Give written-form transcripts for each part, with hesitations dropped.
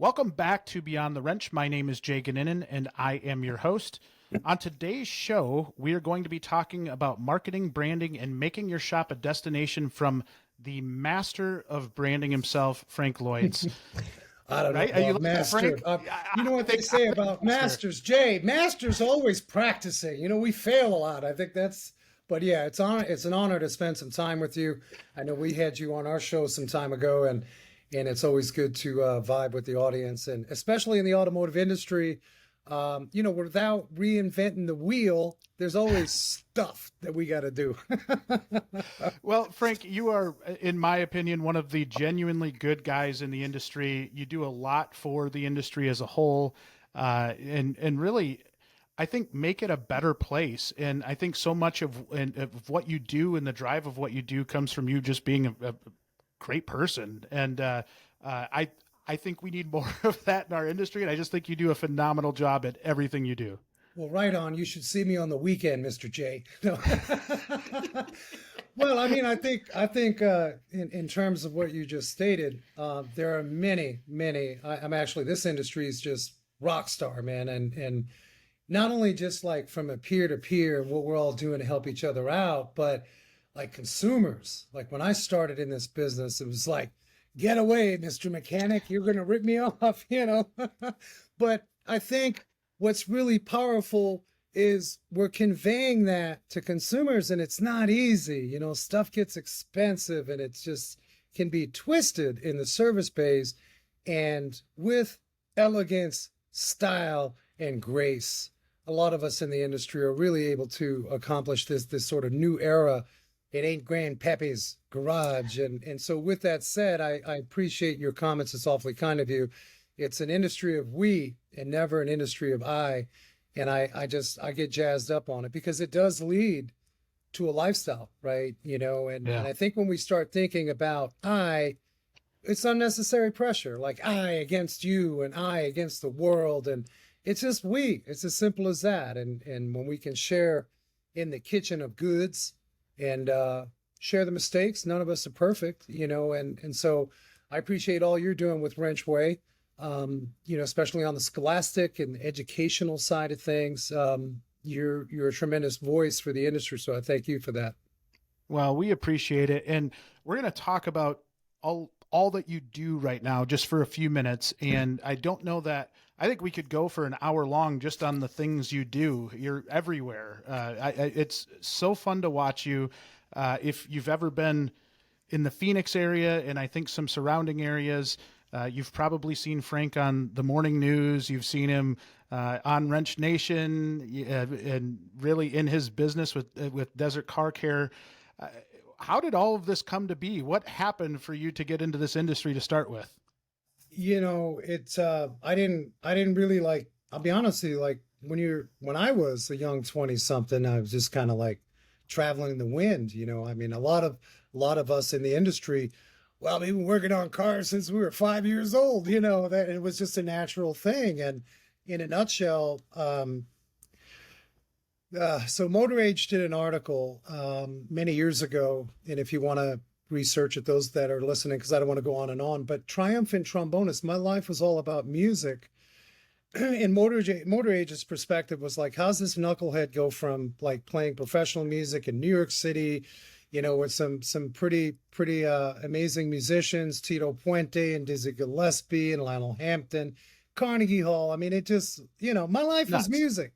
Welcome back to Beyond the Wrench. My name is Jay Goninen, and I am your host. On today's show, we are going to be talking about marketing, branding, and making your shop a destination from the master of branding himself, Frank Leutz. I don't know Right? Are you about looking at master. Frank? You know what they say about masters, Jay? Masters always practicing. You know, we fail a lot. I think that's, but yeah, it's an honor to spend some time with you. I know we had you on our show some time ago, and it's always good to vibe with the audience, and especially in the automotive industry. You know, without reinventing the wheel, there's always stuff that we got to do. Well, Frank, you are, in my opinion, one of the genuinely good guys in the industry. You do a lot for the industry as a whole, and really, I think make it a better place. And I think so much of what you do and the drive of what you do comes from you just being a great person. And I think we need more of that in our industry. And I just think you do a phenomenal job at everything you do. Well, right on. You should see me on the weekend, Mr. J. No. Well, I mean, I think in terms of what you just stated, there are many. I'm actually, this industry is just rock star, man, and not only just like from a peer to peer and what we're all doing to help each other out, but like consumers. Like when I started in this business, it was like, get away, Mr. Mechanic, you're going to rip me off, you know. But I think what's really powerful is we're conveying that to consumers, and it's not easy. You know, stuff gets expensive and it's just can be twisted in the service bays. And with elegance, style, and grace, a lot of us in the industry are really able to accomplish this sort of new era. It ain't Grandpappy's garage. And so with that said, I appreciate your comments. It's awfully kind of you. It's an industry of we and never an industry of I. And I get jazzed up on it because it does lead to a lifestyle, right? You know, and I think when we start thinking about it's unnecessary pressure, like I against you and I against the world. And it's just we. It's as simple as that. And when we can share in the kitchen of goods, and share the mistakes. None of us are perfect, you know, and so I appreciate all you're doing with WrenchWay, you know, especially on the scholastic and educational side of things. You're a tremendous voice for the industry, so I thank you for that. Well, we appreciate it, and we're going to talk about all that you do right now just for a few minutes. And I don't know that I think we could go for an hour long just on the things you do. You're everywhere. It's so fun to watch you. If you've ever been in the Phoenix area and I think some surrounding areas, you've probably seen Frank on the morning news. You've seen him on WrenchNation and really in his business with Desert Car Care. How did all of this come to be? What happened for you to get into this industry to start with? You know, it's I didn't really like, I'll be honest with you, like when I was a young 20 something, I was just kind of like traveling in the wind, you know. I mean, a lot of us in the industry, well, we've been working on cars since we were 5 years old, you know, that it was just a natural thing. And in a nutshell, so Motor Age did an article many years ago, and if you want to research it, those that are listening, because I don't want to go on and on, but Triumphant Trombonist, my life was all about music. And Motor Age's perspective was like, how's this knucklehead go from like playing professional music in New York City, you know, with some pretty amazing musicians, Tito Puente and Dizzy Gillespie and Lionel Hampton, Carnegie Hall. I mean, it just, you know, my life was music.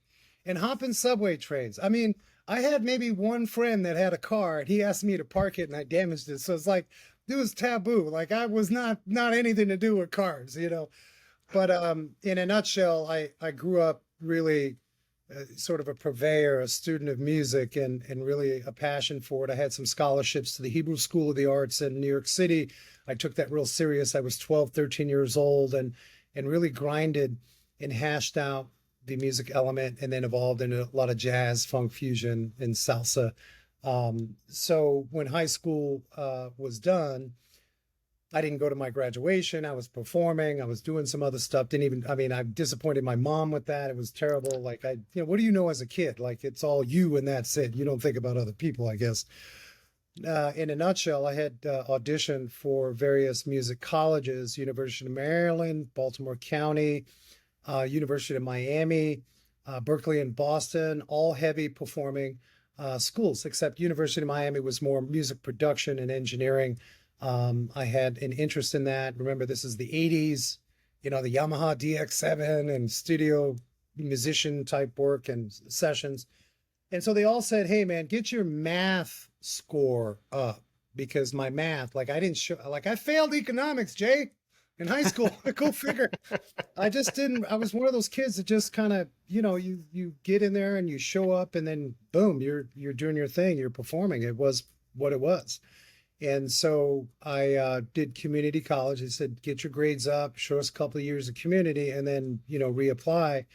And hopping subway trains. I mean, I had maybe one friend that had a car and he asked me to park it and I damaged it. So it's like, it was taboo. Like I was not anything to do with cars, you know. But in a nutshell, I grew up really sort of a purveyor, a student of music and really a passion for it. I had some scholarships to the Hebrew School of the Arts in New York City. I took that real serious. I was 12, 13 years old and really grinded and hashed out the music element and then evolved into a lot of jazz, funk fusion, and salsa. So when high school was done, I didn't go to my graduation. I was performing. I was doing some other stuff. I disappointed my mom with that. It was terrible. Like what do you know as a kid? Like it's all you and that's it. You don't think about other people, I guess. in a nutshell, I had auditioned for various music colleges, University of Maryland, Baltimore County, University of Miami, Berkeley and Boston, all heavy performing schools, except University of Miami was more music production and engineering. I had an interest in that. Remember, this is the 80s, you know, the Yamaha DX7 and studio musician type work and sessions. And so they all said, hey, man, get your math score up because my math, like I didn't show, like I failed economics, Jay, in high school. Go figure. I just didn't, I was one of those kids that just kind of, you know, you get in there and you show up and then boom, you're doing your thing, you're performing. It was what it was. And so I did community college. They said, get your grades up, show us a couple of years of community, and then, you know, reapply.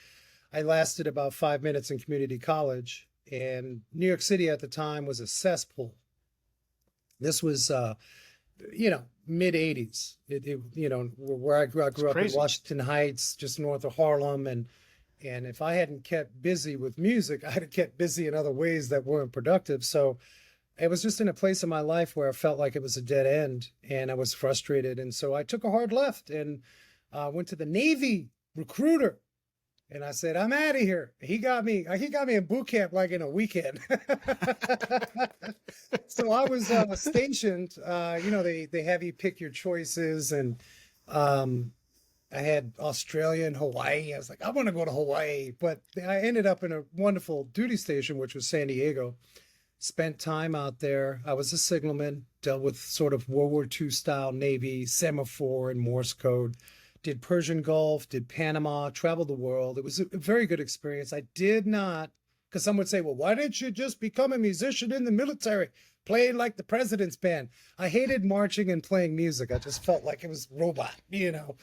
I lasted about 5 minutes in community college, and New York City at the time was a cesspool. This was, you know, mid 80s. You know, where I grew up in Washington Heights, just north of Harlem. And if I hadn't kept busy with music, I'd have kept busy in other ways that weren't productive. So it was just in a place in my life where I felt like it was a dead end and I was frustrated. And so I took a hard left and went to the Navy recruiter. And I said, I'm out of here. He got me in boot camp like in a weekend. So I was stationed, you know, they have you pick your choices. And I had Australia and Hawaii. I was like, I want to go to Hawaii. But I ended up in a wonderful duty station, which was San Diego. Spent time out there. I was a signalman, dealt with sort of World War II style Navy, semaphore and Morse code, did Persian Gulf, did Panama, traveled the world. It was a very good experience. I did not, because some would say, well, why didn't you just become a musician in the military, playing like the president's band? I hated marching and playing music. I just felt like it was robot, you know.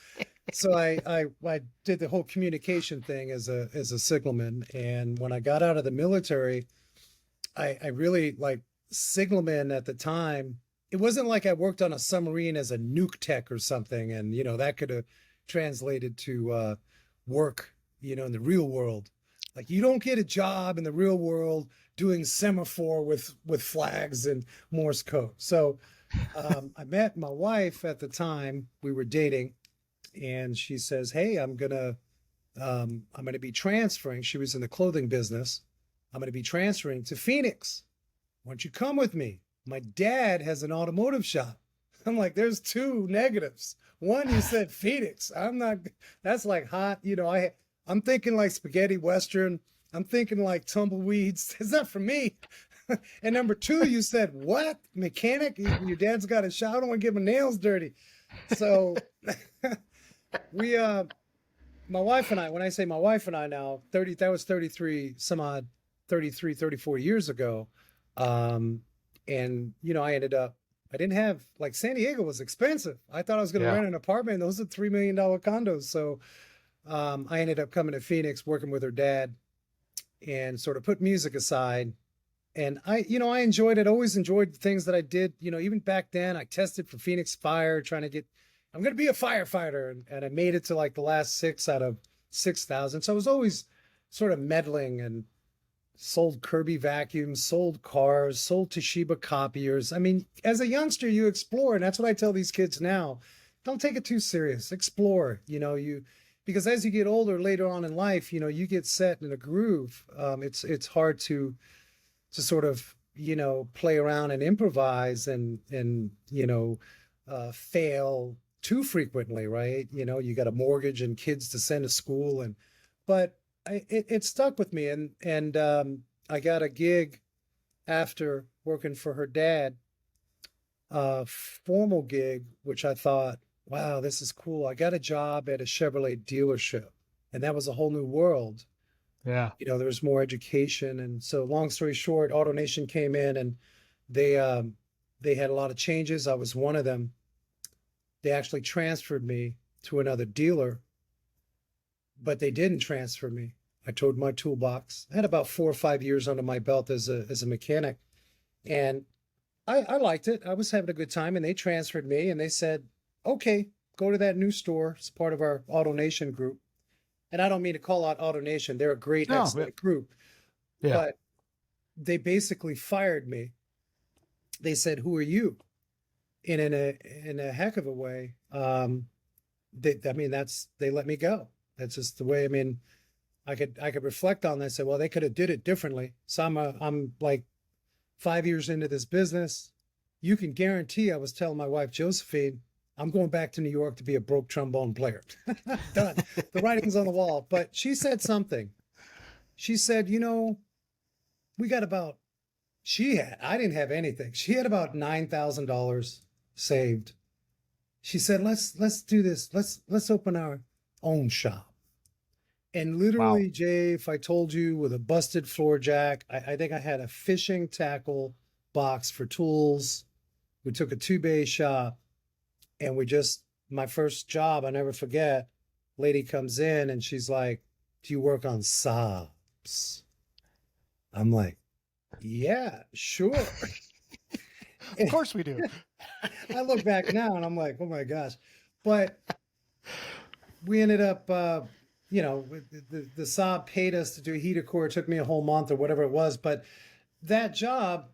So I did the whole communication thing as a signalman. And when I got out of the military, I really like signalman at the time. It wasn't like I worked on a submarine as a nuke tech or something. And, you know, that could have translated to work, you know, in the real world. Like you don't get a job in the real world doing semaphore with flags and Morse code. So I met my wife at the time. We were dating and she says, hey, I'm going to be transferring. She was in the clothing business. I'm going to be transferring to Phoenix. Why don't you come with me? My dad has an automotive shop. I'm like, there's two negatives. One, you said Phoenix. I'm not, that's like hot. You know, I'm thinking like spaghetti Western. I'm thinking like tumbleweeds. It's not for me. And number two, you said, what? Mechanic? Your dad's got a shop. I don't want to get my nails dirty. So my wife and I, when I say my wife and I now, that was 34 years ago. And, you know, I didn't have, like, San Diego was expensive. I thought I was going to rent an apartment. Those are $3 million condos. So I ended up coming to Phoenix, working with her dad and sort of put music aside. And I enjoyed it, always enjoyed the things that I did. You know, even back then I tested for Phoenix Fire, I'm going to be a firefighter. And I made it to like the last 6 out of 6,000. So I was always sort of meddling and sold Kirby vacuums, sold cars, sold Toshiba copiers. I mean, as a youngster, you explore. And that's what I tell these kids now. Don't take it too serious. Explore, you know, because as you get older later on in life, you know, you get set in a groove. It's hard to sort of, you know, play around and improvise and you know, fail too frequently, right? You know, you got a mortgage and kids to send to school but it stuck with me, and I got a gig after working for her dad, a formal gig, which I thought, wow, this is cool. I got a job at a Chevrolet dealership, and that was a whole new world. Yeah. You know, there was more education, and so long story short, AutoNation came in, and they had a lot of changes. I was one of them. They actually transferred me to another dealer, but they didn't transfer me. I towed my toolbox. I had about 4 or 5 years under my belt as a mechanic, and I liked it. I was having a good time, and they transferred me, and they said, okay, go to that new store. It's part of our AutoNation group. And I don't mean to call out AutoNation. They're a great, excellent group. Yeah. But they basically fired me. they said, "Who are you?" And in a heck of a way, I mean, they let me go. That's just the way. I mean, I could reflect on that and say, well, they could have did it differently. So I'm like 5 years into this business. You can guarantee, I was telling my wife Josephine, I'm going back to New York to be a broke trombone player. Done. The writing's on the wall. But she said something. She said, we got about I didn't have anything. She had about $9,000 saved. She said, let's do this. Let's open our own shop. And Wow. literally, Jay, if I told you with a busted floor jack, I think I had a fishing tackle box for tools. We took a 2-bay shop, and my first job, I never forget, lady comes in and she's like, "Do you work on Saabs?" I'm like, "Yeah, sure." Of course we do. I look back now and I'm like, oh my gosh. But we ended up, the Saab paid us to do heater core. It took me a whole month or whatever it was. But that job,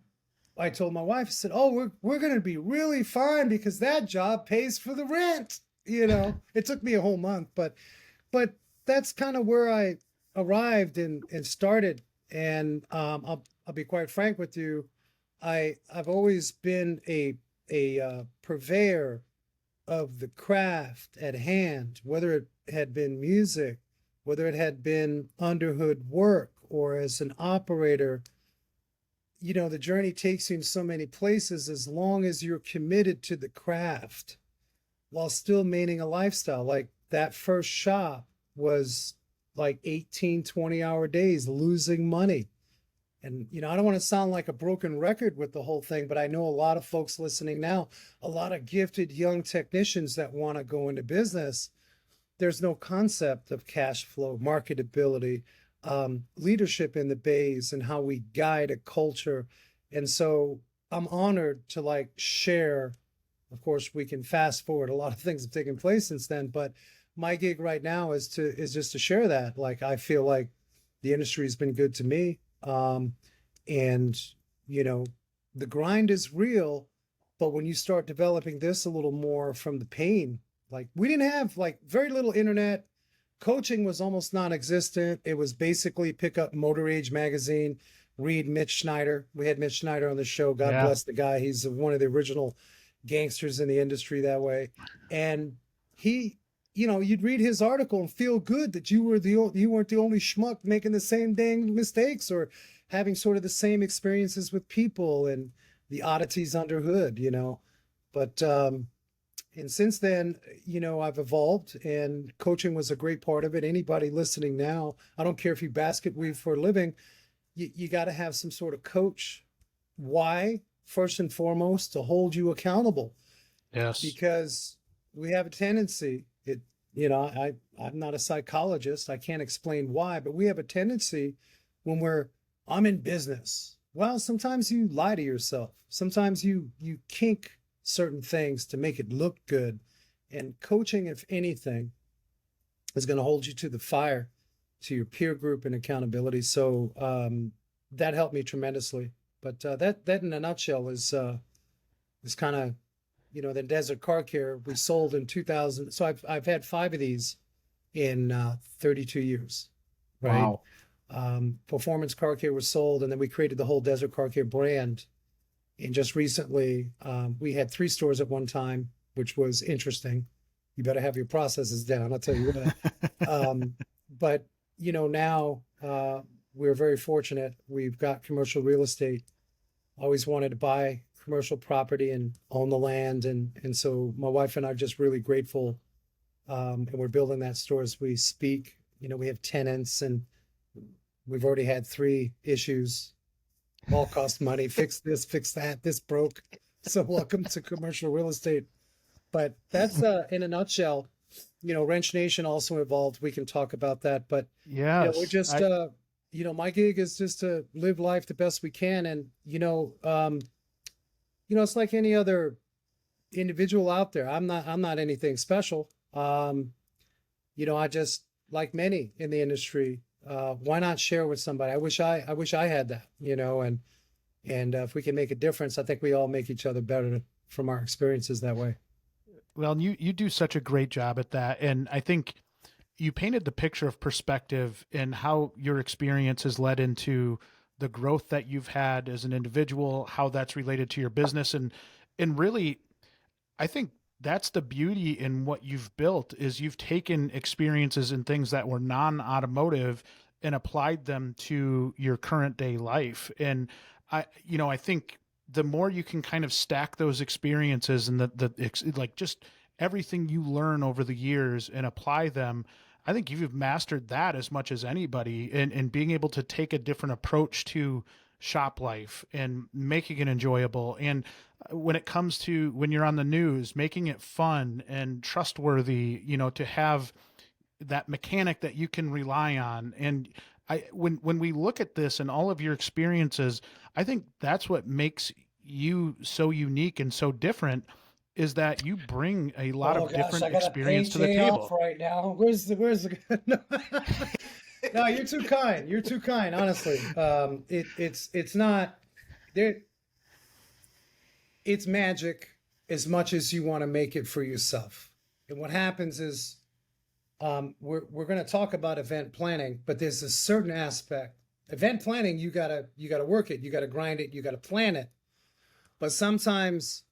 I told my wife, I said, "Oh, we're going to be really fine because that job pays for the rent." It took me a whole month, but that's kind of where I arrived and started. And I'll be quite frank with you. I've always been a purveyor of the craft at hand, whether it had been music, whether it had been underhood work, or as an operator. The journey takes you in so many places as long as you're committed to the craft while still maintaining a lifestyle. Like that first shop was like 18, 20-hour days, losing money. And, I don't want to sound like a broken record with the whole thing, but I know a lot of folks listening now, a lot of gifted young technicians that want to go into business. There's no concept of cash flow, marketability, leadership in the bays, and how we guide a culture. And so I'm honored to share. Of course, we can fast forward. A lot of things have taken place since then, but my gig right now is just to share that. I feel like the industry has been good to me. And the grind is real, but when you start developing this a little more from the pain, we didn't have very little internet. Coaching was almost non-existent. It was basically pick up Motor Age magazine, read Mitch Schneider. We had Mitch Schneider on the show. God Yeah. bless the guy. He's one of the original gangsters in the industry that way. And he, you'd read his article and feel good that you weren't the only schmuck making the same dang mistakes or having sort of the same experiences with people and the oddities under hood. But and since then, I've evolved, and coaching was a great part of it. Anybody listening now, I don't care if you basket weave for a living, you got to have some sort of coach. Why? First and foremost, to hold you accountable, Yes. because we have a tendency, I'm not a psychologist. I can't explain why, but we have a tendency when I'm in business. Well, sometimes you lie to yourself. Sometimes you kink certain things to make it look good. And coaching, if anything, is going to hold you to the fire, to your peer group and accountability. So that helped me tremendously. But that in a nutshell is kind of, the Desert Car Care we sold in 2000. So I've had 5 of these in 32 years, right? Wow. Performance Car Care was sold, and then we created the whole Desert Car Care brand. And just recently, we had 3 stores at one time, which was interesting. You better have your processes down, I'll tell you what. But, now we're very fortunate. We've got commercial real estate. Always wanted to buy commercial property and own the land. And so my wife and I are just really grateful. And we're building that store as we speak. We have tenants, and we've already had 3 issues. All cost money. Fix this, fix that. This broke. So welcome to commercial real estate. But that's in a nutshell. WrenchNation also involved. We can talk about that. But Yes. we're just my gig is just to live life the best we can. And it's like any other individual out there. I'm not anything special. I just, like many in the industry, why not share with somebody? I wish I had that, and And if we can make a difference, I think we all make each other better from our experiences that way. Well, you do such a great job at that. And I think you painted the picture of perspective and how your experience has led into the growth that you've had as an individual, how that's related to your business. And really, I think that's the beauty in what you've built is you've taken experiences and things that were non-automotive and applied them to your current day life. And I think the more you can kind of stack those experiences and like just everything you learn over the years and apply them, I think you've mastered that as much as anybody, and being able to take a different approach to shop life and making it enjoyable. And when it comes to when you're on the news, making it fun and trustworthy, to have that mechanic that you can rely on. And when we look at this and all of your experiences, I think that's what makes you so unique and so different is that you bring a lot Oh of gosh, different I gotta experience pay to the Jay off table. right now. Where's the no, no, you're too kind. You're too kind, honestly. It's not there. It's magic as much as you want to make it for yourself. And what happens is we're going to talk about event planning, but there's a certain aspect. Event planning, you gotta work it, you gotta grind it, you gotta plan it. But sometimes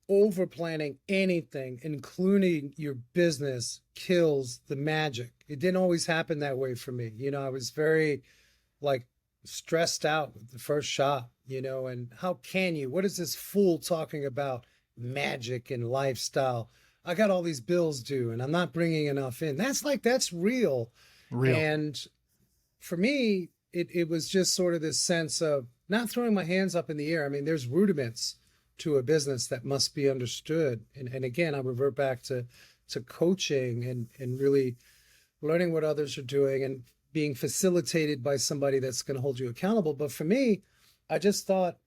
over planning anything, including your business, kills the magic. It didn't always happen that way for me. I was very like stressed out with the first shop, and how can you? What is this fool talking about magic and lifestyle? I got all these bills due and I'm not bringing enough in. That's real. Real. And for me, it was just sort of this sense of not throwing my hands up in the air. I mean, there's rudiments to a business that must be understood. And again, I revert back to coaching and really learning what others are doing and being facilitated by somebody that's going to hold you accountable. But for me, I just thought,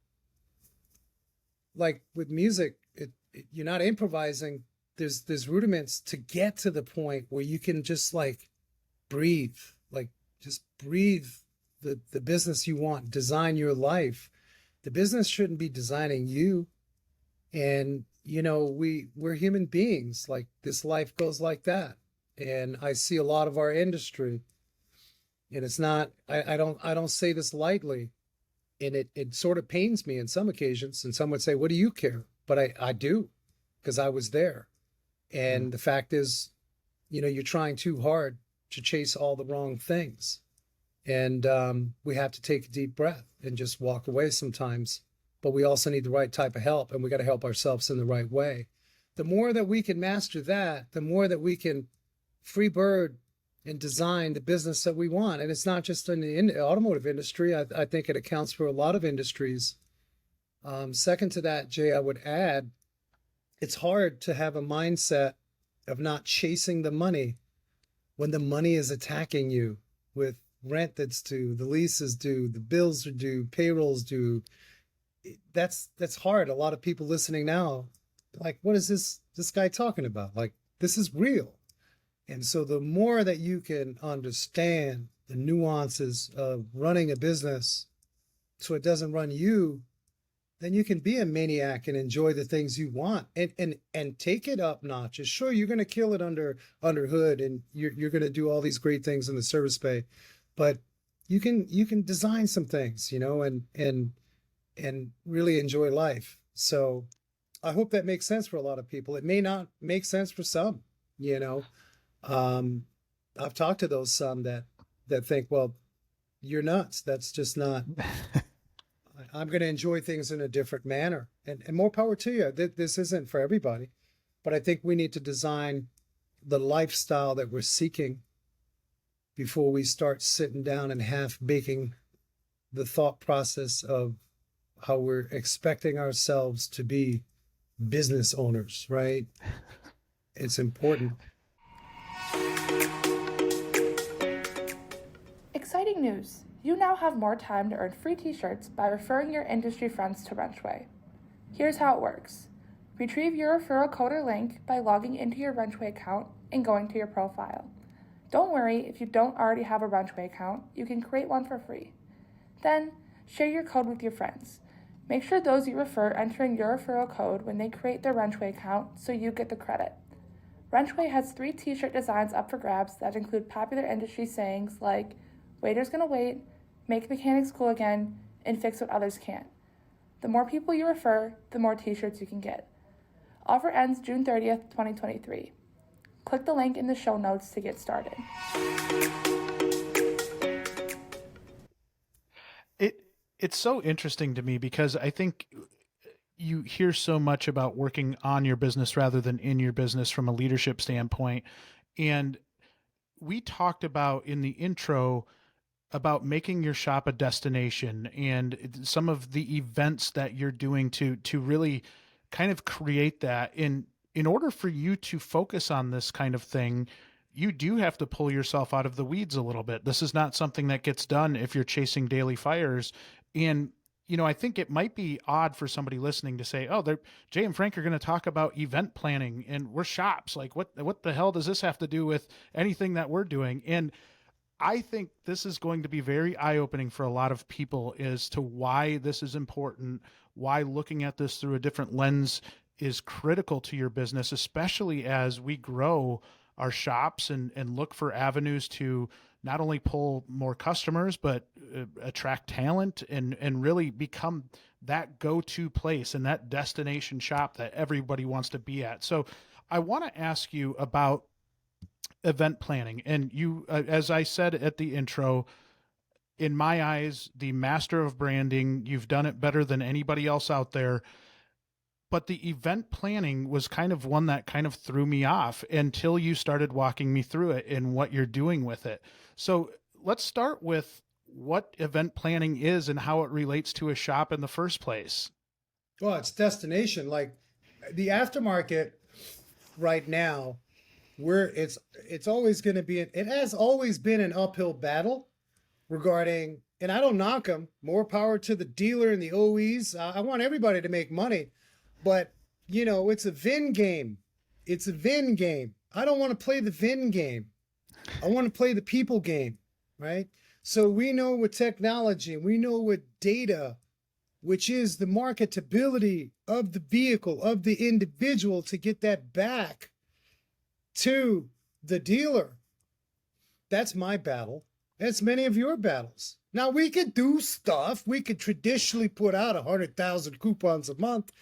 like with music, you're not improvising. There's rudiments to get to the point where you can just like breathe, like just breathe the business you want, design your life. The business shouldn't be designing you. And we're human beings. Like this life goes like that. And I see a lot of our industry, and it's not. I don't say this lightly, and it sort of pains me in some occasions. And some would say, "What do you care?" But I do, because I was there. And the fact is, you're trying too hard to chase all the wrong things, and we have to take a deep breath and just walk away sometimes. But we also need the right type of help, and we got to help ourselves in the right way. The more that we can master that, the more that we can free bird and design the business that we want. And it's not just in the automotive industry. I think it accounts for a lot of industries. Second to that, Jay, I would add, it's hard to have a mindset of not chasing the money when the money is attacking you with rent that's due, the lease is due, the bills are due, payrolls due. That's hard. A lot of people listening now, like, what is this guy talking about? Like, this is real. And so the more that you can understand the nuances of running a business so it doesn't run you, then you can be a maniac and enjoy the things you want and take it up notches. Sure, you're going to kill it under hood, and you're going to do all these great things in the service bay, but you can design some things, and really enjoy life. So I hope that makes sense for a lot of people. It may not make sense for some, I've talked to those some that think, well, you're nuts. That's just not, I'm going to enjoy things in a different manner, and more power to you. This isn't for everybody, but I think we need to design the lifestyle that we're seeking before we start sitting down and half baking the thought process of how we're expecting ourselves to be business owners, right? It's important. Exciting news! You now have more time to earn free t-shirts by referring your industry friends to WrenchWay. Here's how it works. Retrieve your referral code or link by logging into your WrenchWay account and going to your profile. Don't worry if you don't already have a WrenchWay account, you can create one for free. Then, share your code with your friends. Make sure those you refer enter in your referral code when they create their WrenchWay account so you get the credit. WrenchWay has 3 t-shirt designs up for grabs that include popular industry sayings like, waiter's gonna wait, make mechanics cool again, and fix what others can't. The more people you refer, the more t-shirts you can get. Offer ends June 30th, 2023. Click the link in the show notes to get started. It's so interesting to me because I think you hear so much about working on your business rather than in your business from a leadership standpoint. And we talked about in the intro about making your shop a destination and some of the events that you're doing to really kind of create that. In order for you to focus on this kind of thing, you do have to pull yourself out of the weeds a little bit. This is not something that gets done if you're chasing daily fires. And, I think it might be odd for somebody listening to say, oh, Jay and Frank are going to talk about event planning and we're shops. Like, what the hell does this have to do with anything that we're doing? And I think this is going to be very eye-opening for a lot of people as to why this is important, why looking at this through a different lens is critical to your business, especially as we grow our shops and look for avenues to not only pull more customers, but attract talent and really become that go-to place and that destination shop that everybody wants to be at. So I want to ask you about event planning. And you, as I said at the intro, in my eyes, the master of branding, you've done it better than anybody else out there. But the event planning was kind of one that kind of threw me off until you started walking me through it and what you're doing with it. So let's start with what event planning is and how it relates to a shop in the first place. Well, it's destination. Like the aftermarket right now, where it's always going to be, it has always been an uphill battle regarding, and I don't knock them, more power to the dealer and the OEs. I want everybody to make money. But, it's a VIN game. It's a VIN game. I don't want to play the VIN game. I want to play the people game, right? So we know with technology, we know with data, which is the marketability of the vehicle, of the individual, to get that back to the dealer. That's my battle. That's many of your battles. Now, we could do stuff. We could traditionally put out 100,000 coupons a month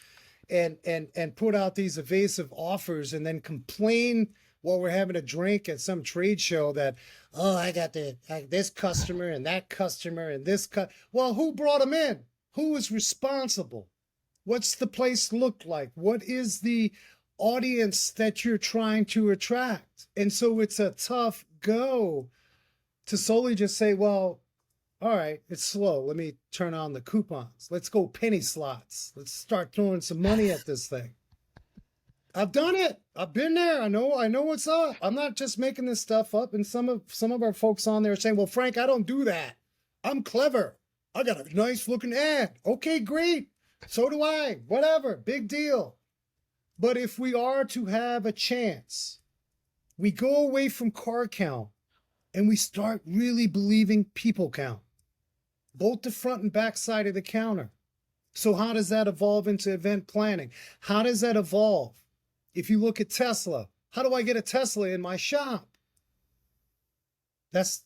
and put out these evasive offers and then complain while we're having a drink at some trade show that, oh, I got this customer and that customer and this well, who brought them in? Who was responsible? What's the place look like? What is the audience that you're trying to attract? And so it's a tough go to solely just say, well, all right, it's slow. Let me turn on the coupons. Let's go penny slots. Let's start throwing some money at this thing. I've done it. I've been there. I know what's up. I'm not just making this stuff up. And some of our folks on there are saying, well, Frank, I don't do that. I'm clever. I got a nice looking ad. Okay, great. So do I. Whatever. Big deal. But if we are to have a chance, we go away from car count and we start really believing people count, both the front and back side of the counter. So how does that evolve into event planning? How does that evolve? If you look at Tesla, how do I get a Tesla in my shop? That's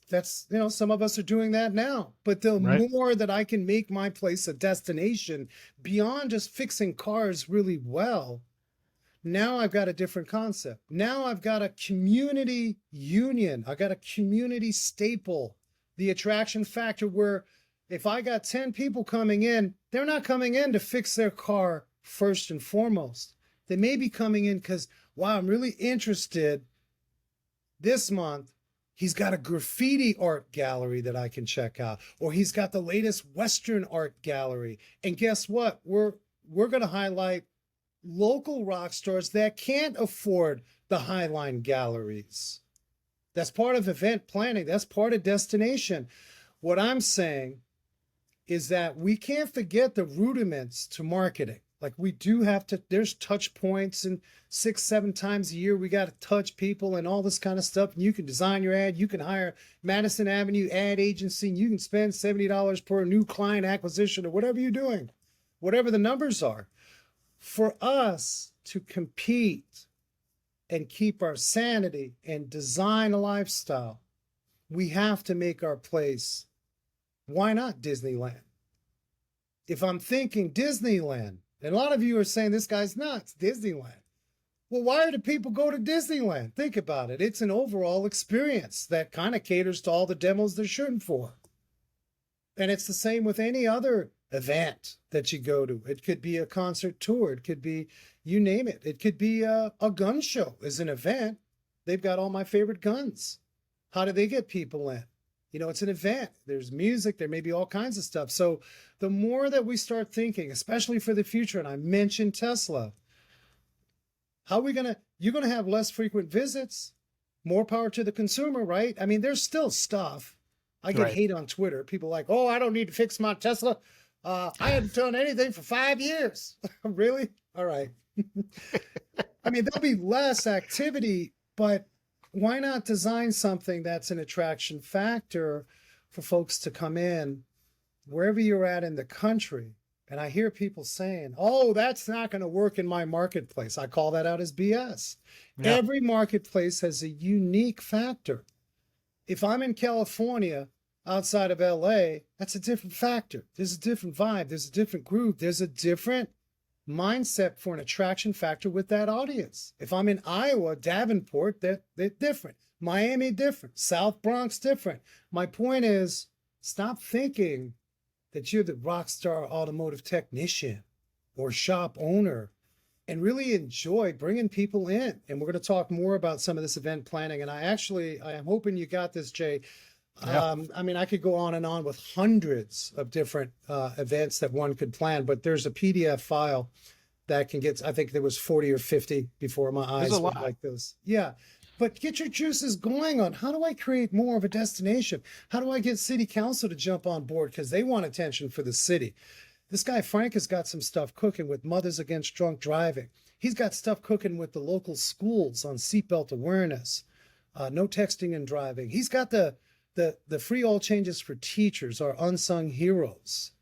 some of us are doing that now. But the more that I can make my place a destination beyond just fixing cars really well, now I've got a different concept. Now I've got a community union. I got a community staple, the attraction factor, where if I got 10 people coming in, they're not coming in to fix their car first and foremost. They may be coming in because, wow, I'm really interested this month. He's got a graffiti art gallery that I can check out, or he's got the latest Western art gallery. And guess what? We're going to highlight local rock stars that can't afford the Highline galleries. That's part of event planning. That's part of destination. What I'm saying is that we can't forget the rudiments to marketing. Like we do have to, there's touch points, and 6-7 times a year, we got to touch people and all this kind of stuff. And you can design your ad. You can hire Madison Avenue ad agency. And you can spend $70 per new client acquisition or whatever you're doing. whatever the numbers are. For us to compete and keep our sanity and design a lifestyle, we have to make our place. Why not Disneyland? If I'm thinking Disneyland, and a lot of you are saying this guy's nuts, Disneyland. Well, why do people go to Disneyland? Think about it. It's an overall experience that kind of caters to all the demos they're shooting for. And it's the same with any other event that you go to. It could be a concert tour. It could be, you name it. It could be a gun show as an event. They've got all my favorite guns. How do they get people in? You know, it's an event. There's music. There may be all kinds of stuff. So the more that we start thinking, especially for the future, and I mentioned Tesla, how are we you're going to have less frequent visits, more power to the consumer, right? I mean, there's still stuff. I get hate on Twitter. People like, oh, I don't need to fix my Tesla. I haven't done anything for 5 years. Really? All right. I mean, there'll be less activity, but why not design something that's an attraction factor for folks to come in wherever you're at in the country? And I hear people saying, oh, that's not going to work in my marketplace. I call that out as BS. Yeah. Every marketplace has a unique factor. If I'm in California, outside of LA, that's a different factor. There's a different vibe. There's a different groove. There's a different mindset for an attraction factor with that audience. If I'm in Iowa, Davenport, they're different. Miami, different. South Bronx, different. My point is, stop thinking that you're the rock star automotive technician or shop owner, and really enjoy bringing people in. And we're going to talk more about some of this event planning. And I am hoping you got this, Jay. Yeah. I mean, I could go on and on with hundreds of different events that one could plan, but there's a PDF file that can get, I think there was 40 or 50 before my eyes went like this. Yeah. But get your juices going on how do I create more of a destination? How do I get city council to jump on board? Because they want attention for the city. This guy, Frank, has got some stuff cooking with Mothers Against Drunk Driving. He's got stuff cooking with the local schools on seatbelt awareness, no texting and driving. He's got the free oil changes for teachers, our unsung heroes.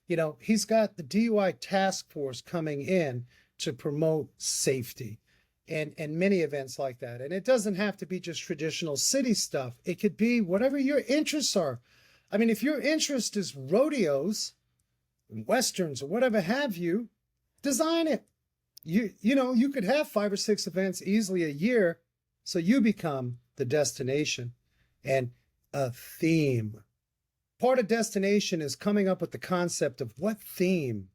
You know, he's got the DUI task force coming in to promote safety and many events like that. And it doesn't have to be just traditional city stuff. It could be whatever your interests are. I mean, if your interest is rodeos, Westerns, or whatever have you, design it. You know, you could have 5 or 6 events easily a year, so you become the destination. And a theme. Part of destination is coming up with the concept of what theme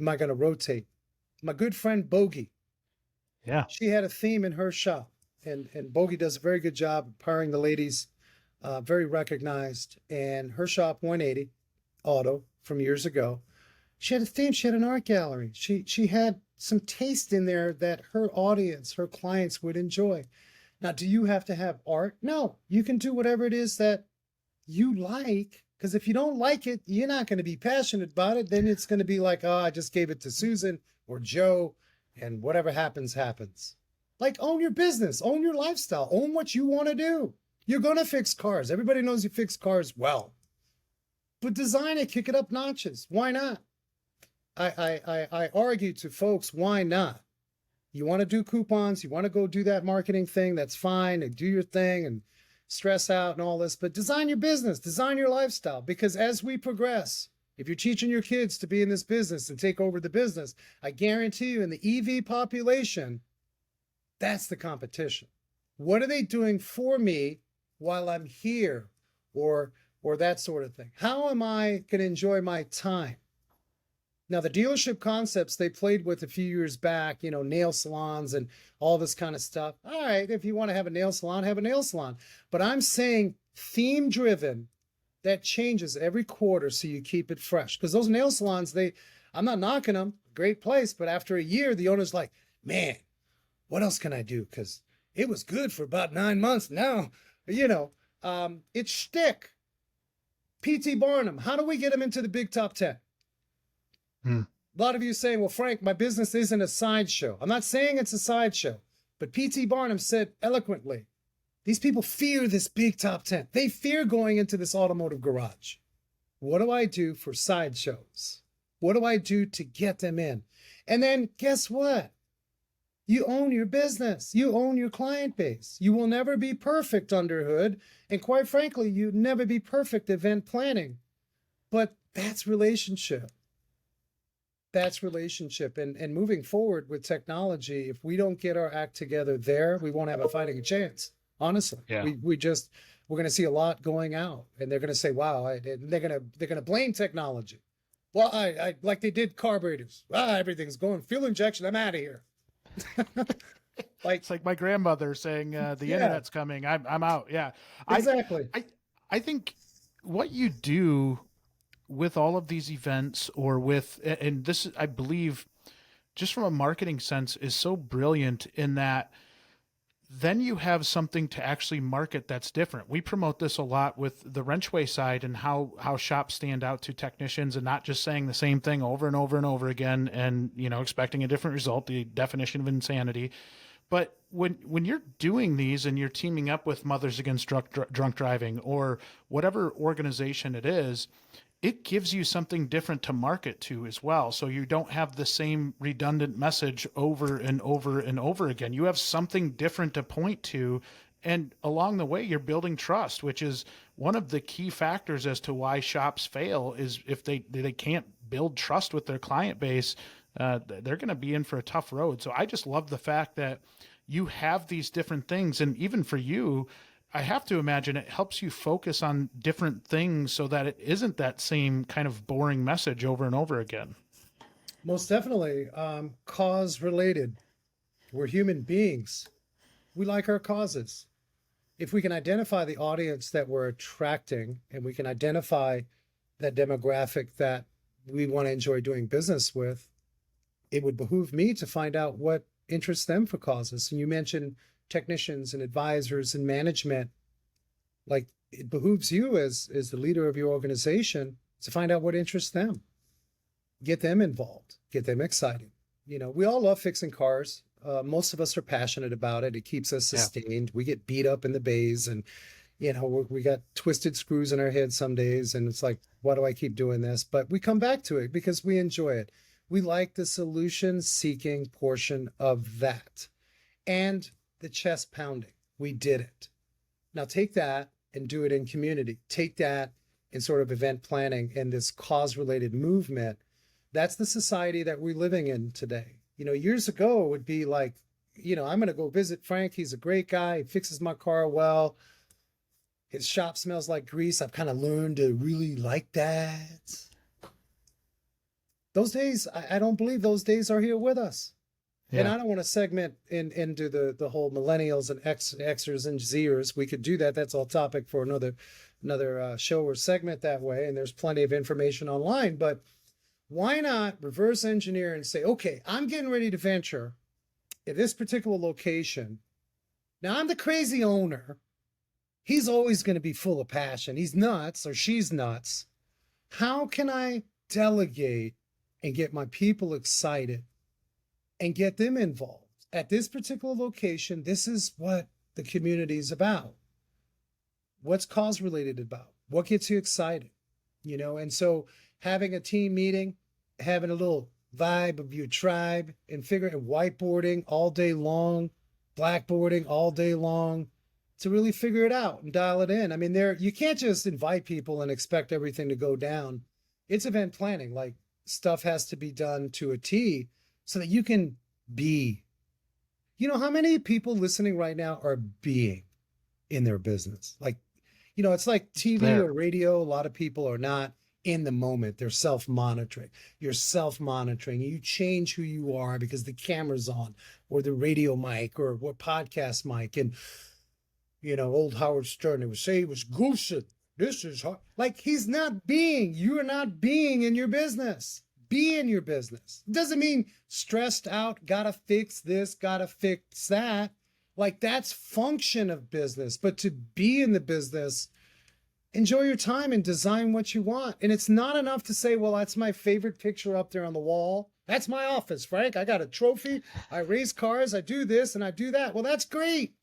am I going to rotate. My good friend Bogey, she had a theme in her shop, and Bogey does a very good job empowering the ladies, very recognized. And her shop, 180 Auto, from years ago, she had a theme. She had an art gallery. She had some taste in there that her audience, her clients would enjoy. Now, do you have to have art? No, you can do whatever it is that you like, because if you don't like it, you're not going to be passionate about it. Then it's going to be like, oh, I just gave it to Susan or Joe, and whatever happens, happens. Like, own your business, own your lifestyle, own what you want to do. You're going to fix cars. Everybody knows you fix cars well. But design it, kick it up notches. Why not? I argue to folks, why not? You want to do coupons, you want to go do that marketing thing, that's fine, and do your thing and stress out and all this, but design your business, design your lifestyle, because as we progress, if you're teaching your kids to be in this business and take over the business, I guarantee you in the EV population, that's the competition. What are they doing for me while I'm here, or that sort of thing? How am I going to enjoy my time? Now, the dealership concepts they played with a few years back, you know, nail salons and all this kind of stuff. All right, if you want to have a nail salon, have a nail salon. But I'm saying theme-driven, that changes every quarter so you keep it fresh. Because those nail salons, I'm not knocking them, great place, but after a year, the owner's like, man, what else can I do? Because it was good for about 9 months. Now, you know, it's shtick. P.T. Barnum, how do we get him into the big top 10? A lot of you saying, well, Frank, my business isn't a sideshow. I'm not saying it's a sideshow, but P.T. Barnum said eloquently, these people fear this big top 10. They fear going into this automotive garage. What do I do for sideshows? What do I do to get them in? And then guess what? You own your business. You own your client base. You will never be perfect under hood. And quite frankly, you'd never be perfect event planning. But that's relationship. That's relationship. And moving forward with technology, if we don't get our act together there, we won't have a fighting chance. Honestly, Yeah. we're going to see a lot going out, and they're going to say, "Wow," they're going to blame technology. Well, I like they did carburetors. Everything's going fuel injection. I'm out of here. Like It's like my grandmother saying, the Yeah. internet's coming. I'm out. Yeah. exactly. I think what you do with all of these events or with, and this, I believe, just from a marketing sense is so brilliant in that then you have something to actually market that's different. We promote this a lot with the WrenchWay side and how shops stand out to technicians and not just saying the same thing over and over and over again and, expecting a different result, the definition of insanity. But when you're doing these and you're teaming up with Mothers Against Drunk Driving or whatever organization it is, it gives you something different to market to as well. So you don't have the same redundant message over and over and over again. You have something different to point to. And along the way, you're building trust, which is one of the key factors as to why shops fail is if they can't build trust with their client base, they're going to be in for a tough road. So I just love the fact that you have these different things. And even for you, I have to imagine it helps you focus on different things so that it isn't that same kind of boring message over and over again. Most definitely. Cause related. We're human beings. We like our causes. If we can identify the audience that we're attracting and we can identify that demographic that we want to enjoy doing business with, it would behoove me to find out what interests them for causes. And you mentioned technicians and advisors and management. Like it behooves you as the leader of your organization to find out what interests them, get them involved, get them excited. We all love fixing cars. Most of us are passionate about it. It keeps us sustained. We get beat up in the bays and we got twisted screws in our head some days and it's like, why do I keep doing this? But we come back to it because we enjoy it. We like the solution seeking portion of that and the chest pounding. We did it. Now take that and do it in community. Take that in sort of event planning and this cause-related movement. That's the society that we're living in today. Years ago it would be like, I'm going to go visit Frank. He's a great guy. He fixes my car well. His shop smells like grease. I've kind of learned to really like that. Those days, I don't believe those days are here with us. Yeah. And I don't want to segment into the whole millennials and Xers and Zers. We could do that. That's all topic for another show or segment that way. And there's plenty of information online. But why not reverse engineer and say, okay, I'm getting ready to venture in this particular location. Now I'm the crazy owner. He's always going to be full of passion. He's nuts or she's nuts. How can I delegate and get my people excited and get them involved? At this particular location, this is what the community is about. What's cause related about? What gets you excited? And so having a team meeting, having a little vibe of your tribe and whiteboarding all day long, blackboarding all day long to really figure it out and dial it in. I mean, you can't just invite people and expect everything to go down. It's event planning. Like stuff has to be done to a T so that you can be. How many people listening right now are being in their business? Like, it's like TV or radio. A lot of people are not in the moment. They're self-monitoring. You're self-monitoring. You change who you are because the camera's on or the radio mic or what podcast mic. And, old Howard Stern, they would say he was goosing. This is hard. Like he's not being. You are not being in your business. Be in your business. It doesn't mean stressed out, gotta fix this, gotta fix that. Like that's function of business. But to be in the business, enjoy your time and design what you want. And it's not enough to say, well, that's my favorite picture up there on the wall. That's my office, Frank. I got a trophy. I race cars. I do this and I do that. Well, that's great.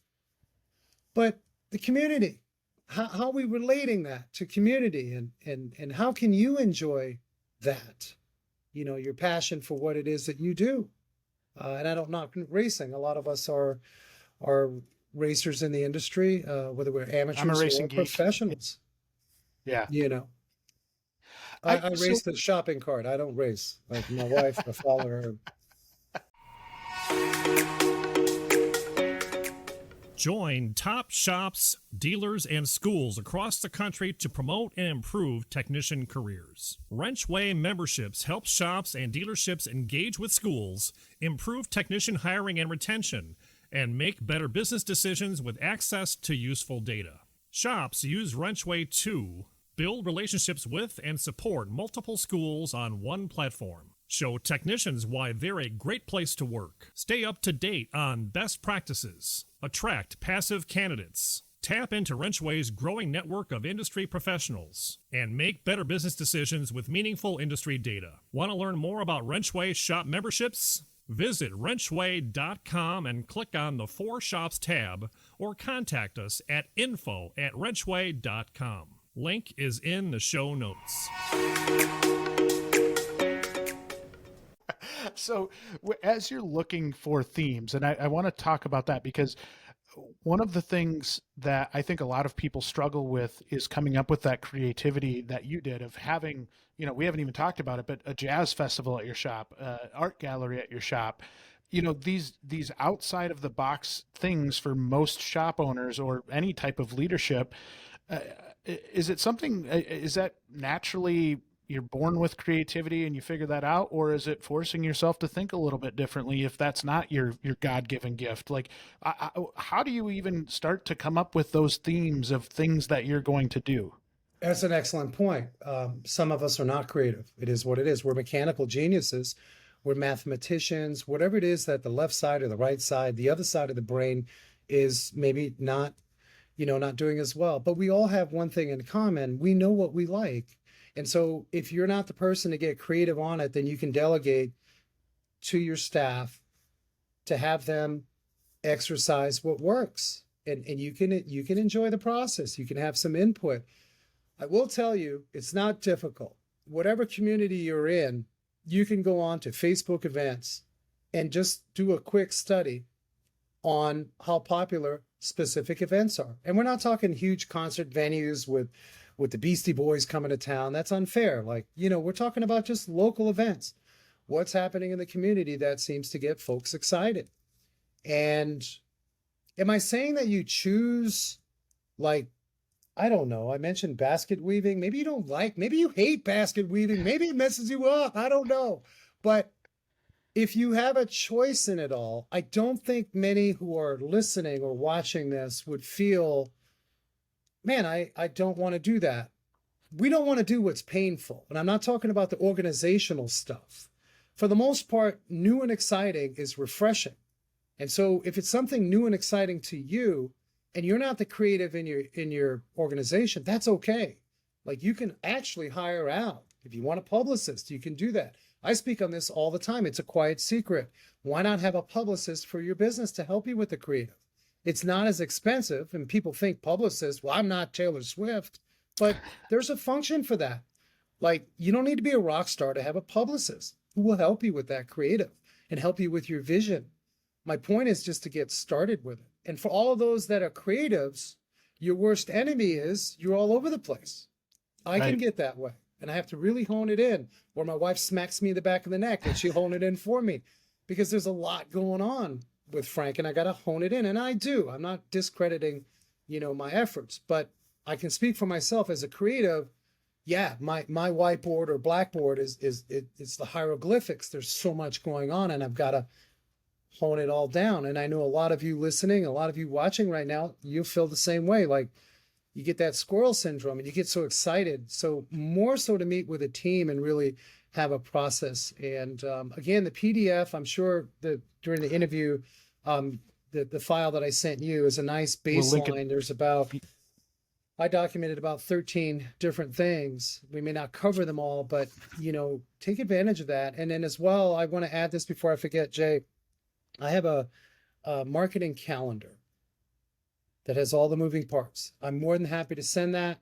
But the community, how are we relating that to community and how can you enjoy that? your passion for what it is that you do. And I don't knock racing. A lot of us are racers in the industry, whether we're I'm a amateurs racing or geek. professionals. Yeah. You know, I So race the shopping cart. I don't race. Like my wife, I follow her. Join top shops, dealers, and schools across the country to promote and improve technician careers. WrenchWay memberships help shops and dealerships engage with schools, improve technician hiring and retention, and make better business decisions with access to useful data. Shops use WrenchWay to build relationships with and support multiple schools on one platform. Show technicians why they're a great place to work. Stay up to date on best practices. Attract passive candidates. Tap into WrenchWay's growing network of industry professionals. And make better business decisions with meaningful industry data. Want to learn more about WrenchWay shop memberships? Visit WrenchWay.com and click on the For Shops tab or contact us at info@WrenchWay.com. Link is in the show notes. So as you're looking for themes, and I want to talk about that because one of the things that I think a lot of people struggle with is coming up with that creativity that you did of having, we haven't even talked about it, but a jazz festival at your shop, art gallery at your shop, these outside of the box things for most shop owners or any type of leadership. Is it something, is that naturally you're born with creativity and you figure that out, or is it forcing yourself to think a little bit differently if that's not your God-given gift? Like, how do you even start to come up with those themes of things that you're going to do? That's an excellent point. Some of us are not creative. It is what it is. We're mechanical geniuses. We're mathematicians. Whatever it is that the left side or the right side, the other side of the brain is maybe not, not doing as well. But we all have one thing in common. We know what we like. And so if you're not the person to get creative on it, then you can delegate to your staff to have them exercise what works. And you can enjoy the process. You can have some input. I will tell you, it's not difficult. Whatever community you're in, you can go on to Facebook events and just do a quick study on how popular specific events are. And we're not talking huge concert venues with the Beastie Boys coming to town. That's unfair. Like, we're talking about just local events. What's happening in the community that seems to get folks excited? And am I saying that you choose, like, I don't know. I mentioned basket weaving. Maybe you don't maybe you hate basket weaving. Maybe it messes you up. I don't know. But if you have a choice in it all, I don't think many who are listening or watching this would feel, man, I don't want to do that. We don't want to do what's painful. And I'm not talking about the organizational stuff. For the most part, new and exciting is refreshing. And so if it's something new and exciting to you, and you're not the creative in your organization, that's okay. Like, you can actually hire out. If you want a publicist, you can do that. I speak on this all the time. It's a quiet secret. Why not have a publicist for your business to help you with the creative? It's not as expensive, and people think publicists, well, I'm not Taylor Swift, but there's a function for that. Like, you don't need to be a rock star to have a publicist who will help you with that creative and help you with your vision. My point is just to get started with it. And for all of those that are creatives, your worst enemy is you're all over the place. I can get that way. And I have to really hone it in, or my wife smacks me in the back of the neck and she'll hone it in for me, because there's a lot going on with Frank and I got to hone it in. And I do. I'm not discrediting, my efforts, but I can speak for myself as a creative. Yeah, my whiteboard or blackboard it's the hieroglyphics. There's so much going on and I've got to hone it all down. And I know a lot of you listening, a lot of you watching right now, you feel the same way. Like, you get that squirrel syndrome and you get so excited. So more so to meet with a team and really have a process. And again, the PDF, I'm sure that during the interview, the file that I sent you is a nice baseline. I documented about 13 different things. We may not cover them all, but take advantage of that. And then as well, I want to add this before I forget, Jay. I have a marketing calendar that has all the moving parts. I'm more than happy to send that.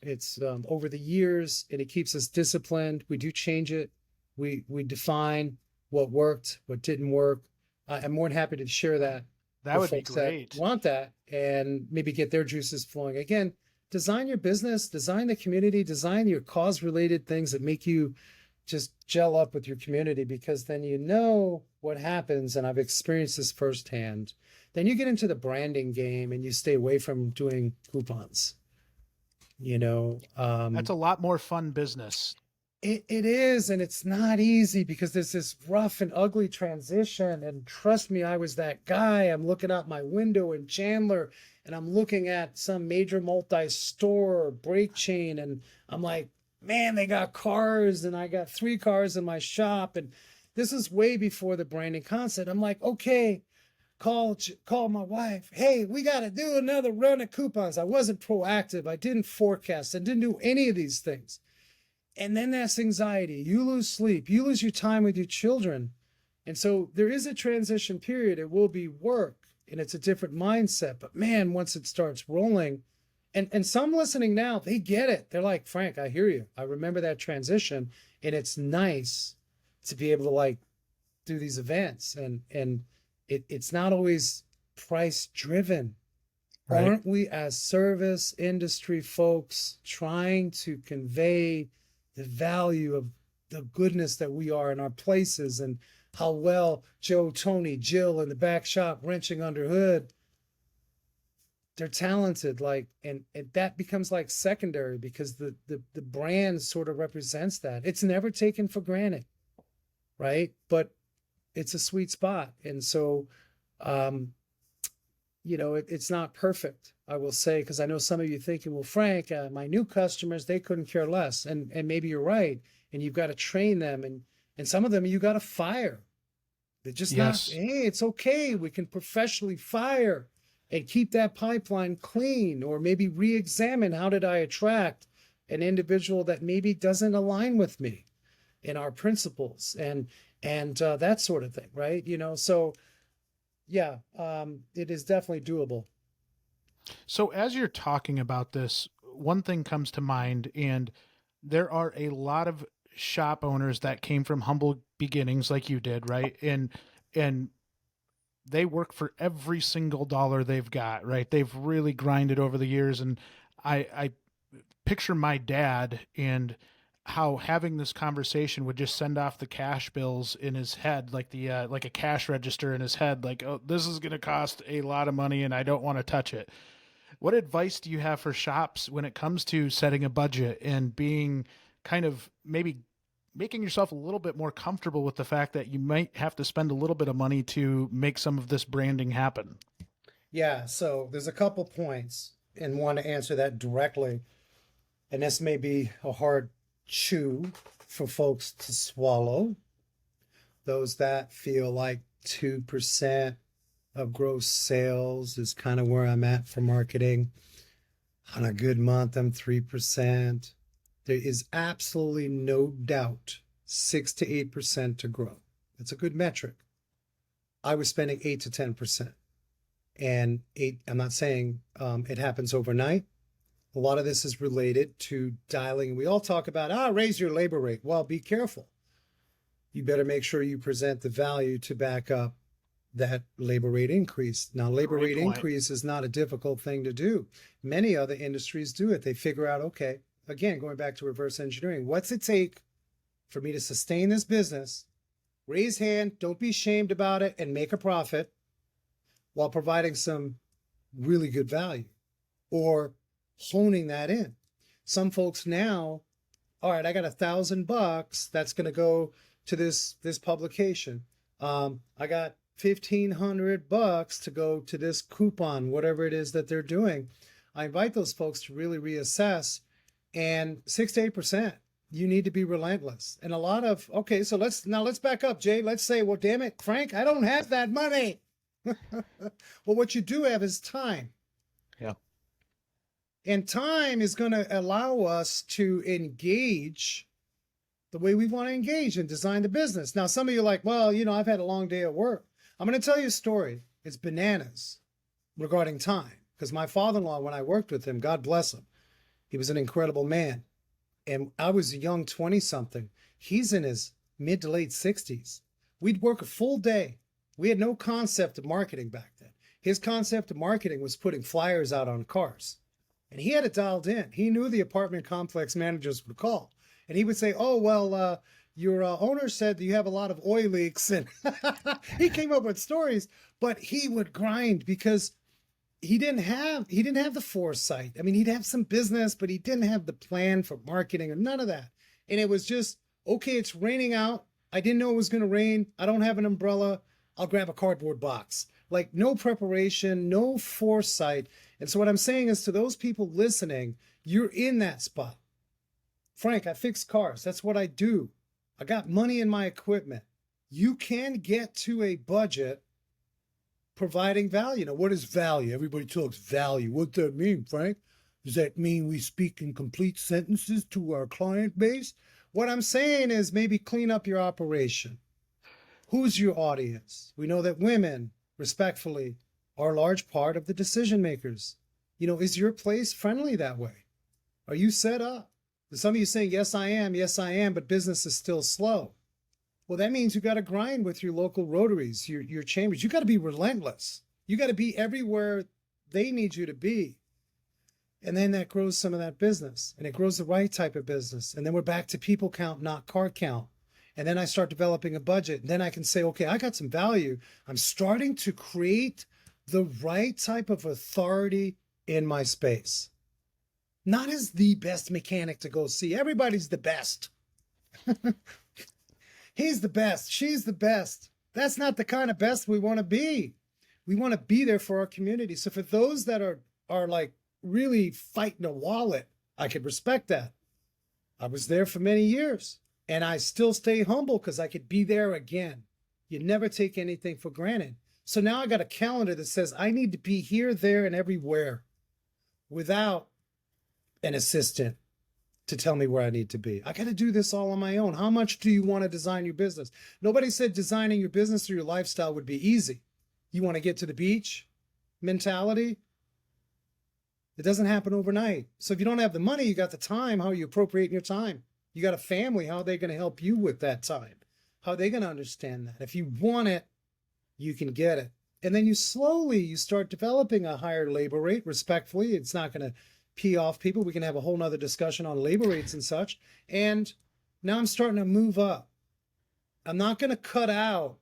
It's over the years, and it keeps us disciplined. We do change it We define what worked, what didn't work. I'm more than happy to share that. That with would be folks great. that want that and maybe get their juices flowing. Again, design your business, design the community, design your cause related things that make you just gel up with your community, because then you know what happens. And I've experienced this firsthand. Then you get into the branding game and you stay away from doing coupons. That's a lot more fun business. It is, and it's not easy because there's this rough and ugly transition. And trust me, I was that guy. I'm looking out my window in Chandler and I'm looking at some major multi-store or break chain, and I'm like, man, they got cars, and I got 3 cars in my shop. And this is way before the branding concept. I'm like, okay, call my wife. Hey, we got to do another run of coupons. I wasn't proactive. I didn't forecast. I didn't do any of these things. And then that's anxiety. You lose sleep. You lose your time with your children. And so there is a transition period. It will be work, and it's a different mindset. But man, once it starts rolling, and some listening now, they get it. They're like, Frank, I hear you. I remember that transition. And it's nice to be able to like do these events. And it's not always price driven. Right. Aren't we, as service industry folks, trying to convey the value of the goodness that we are in our places, and how well Joe, Tony, Jill in the back shop wrenching under hood, they're talented, like, and that becomes like secondary because the brand sort of represents that. It's never taken for granted, right? But it's a sweet spot. And so, it's not perfect, I will say, because I know some of you thinking, well, Frank, my new customers, they couldn't care less. And maybe you're right. And you've got to train them. And some of them you got to fire. They're just not, hey, it's okay. We can professionally fire and keep that pipeline clean, or maybe re-examine, how did I attract an individual that maybe doesn't align with me in our principles and that sort of thing, right? So yeah, it is definitely doable. So as you're talking about this, one thing comes to mind, and there are a lot of shop owners that came from humble beginnings like you did, right? And they work for every single dollar they've got, right? They've really grinded over the years. And I picture my dad and how having this conversation would just send off the cash bills in his head, like like a cash register in his head, like, oh, this is going to cost a lot of money and I don't want to touch it. What advice do you have for shops when it comes to setting a budget and being kind of maybe making yourself a little bit more comfortable with the fact that you might have to spend a little bit of money to make some of this branding happen? Yeah, so there's a couple points, and want to answer that directly. And this may be a hard chew for folks to swallow. Those that feel like 2% of gross sales is kind of where I'm at for marketing. On a good month, I'm 3%. There is absolutely no doubt 6 to 8% to grow. That's a good metric. I was spending 8 to 10%. And I'm not saying it happens overnight. A lot of this is related to dialing. We all talk about, raise your labor rate. Well, be careful. You better make sure you present the value to back up that labor rate increase. Now, labor rate increase is not a difficult thing to do. Many other industries do it. They figure out, okay, again, going back to reverse engineering, what's it take for me to sustain this business, raise hand, don't be shamed about it, and make a profit while providing some really good value, or honing that in. Some folks now, all right, I got $1,000 that's going to go to this publication. I got $1,500 to go to this coupon, whatever it is that they're doing. I invite those folks to really reassess, and 6 to 8%, you need to be relentless. And a lot of, okay, so let's back up, Jay. Let's say, well, damn it, Frank, I don't have that money. Well, what you do have is time. Yeah. And time is going to allow us to engage the way we want to engage and design the business. Now, some of you are like, well, I've had a long day at work. I'm going to tell you a story. It's bananas regarding time. Because my father-in-law, when I worked with him, God bless him, he was an incredible man. And I was a young 20-something. He's in his mid to late 60s. We'd work a full day. We had no concept of marketing back then. His concept of marketing was putting flyers out on cars. And he had it dialed in. He knew the apartment complex managers would call. And he would say, oh, well, your owner said that you have a lot of oil leaks. And he came up with stories, but he would grind because he didn't have the foresight. I mean, he'd have some business, but he didn't have the plan for marketing or none of that. And it was just, okay, it's raining out. I didn't know it was going to rain. I don't have an umbrella. I'll grab a cardboard box. Like, no preparation, no foresight. And so what I'm saying is, to those people listening, you're in that spot. Frank, I fix cars. That's what I do. I got money in my equipment. You can get to a budget providing value. Now, what is value? Everybody talks value. What does that mean, Frank? Does that mean we speak in complete sentences to our client base? What I'm saying is, maybe clean up your operation. Who's your audience? We know that women, respectfully, are a large part of the decision makers. Is your place friendly that way? Are you set up? Some of you saying, yes, I am, but business is still slow. Well, that means you got to grind with your local rotaries, your chambers. You got to be relentless. You got to be everywhere they need you to be. And then that grows some of that business, and it grows the right type of business. And then we're back to people count, not car count. And then I start developing a budget. And then I can say, okay, I got some value. I'm starting to create the right type of authority in my space. Not as the best mechanic to go see. Everybody's the best. He's the best. She's the best. That's not the kind of best we want to be. We want to be there for our community. So for those that are like really fighting a wallet, I could respect that. I was there for many years. And I still stay humble because I could be there again. You never take anything for granted. So now I got a calendar that says I need to be here, there, and everywhere without an assistant to tell me where I need to be. I got to do this all on my own. How much do you want to design your business? Nobody said designing your business or your lifestyle would be easy. You want to get to the beach mentality? It doesn't happen overnight. So if you don't have the money, you got the time. How are you appropriating your time? You got a family. How are they going to help you with that time? How are they going to understand that? If you want it, you can get it. And then you start developing a higher labor rate. Respectfully, it's not going to pee off people. We can have a whole nother discussion on labor rates and such. And now I'm starting to move up. I'm not going to cut out.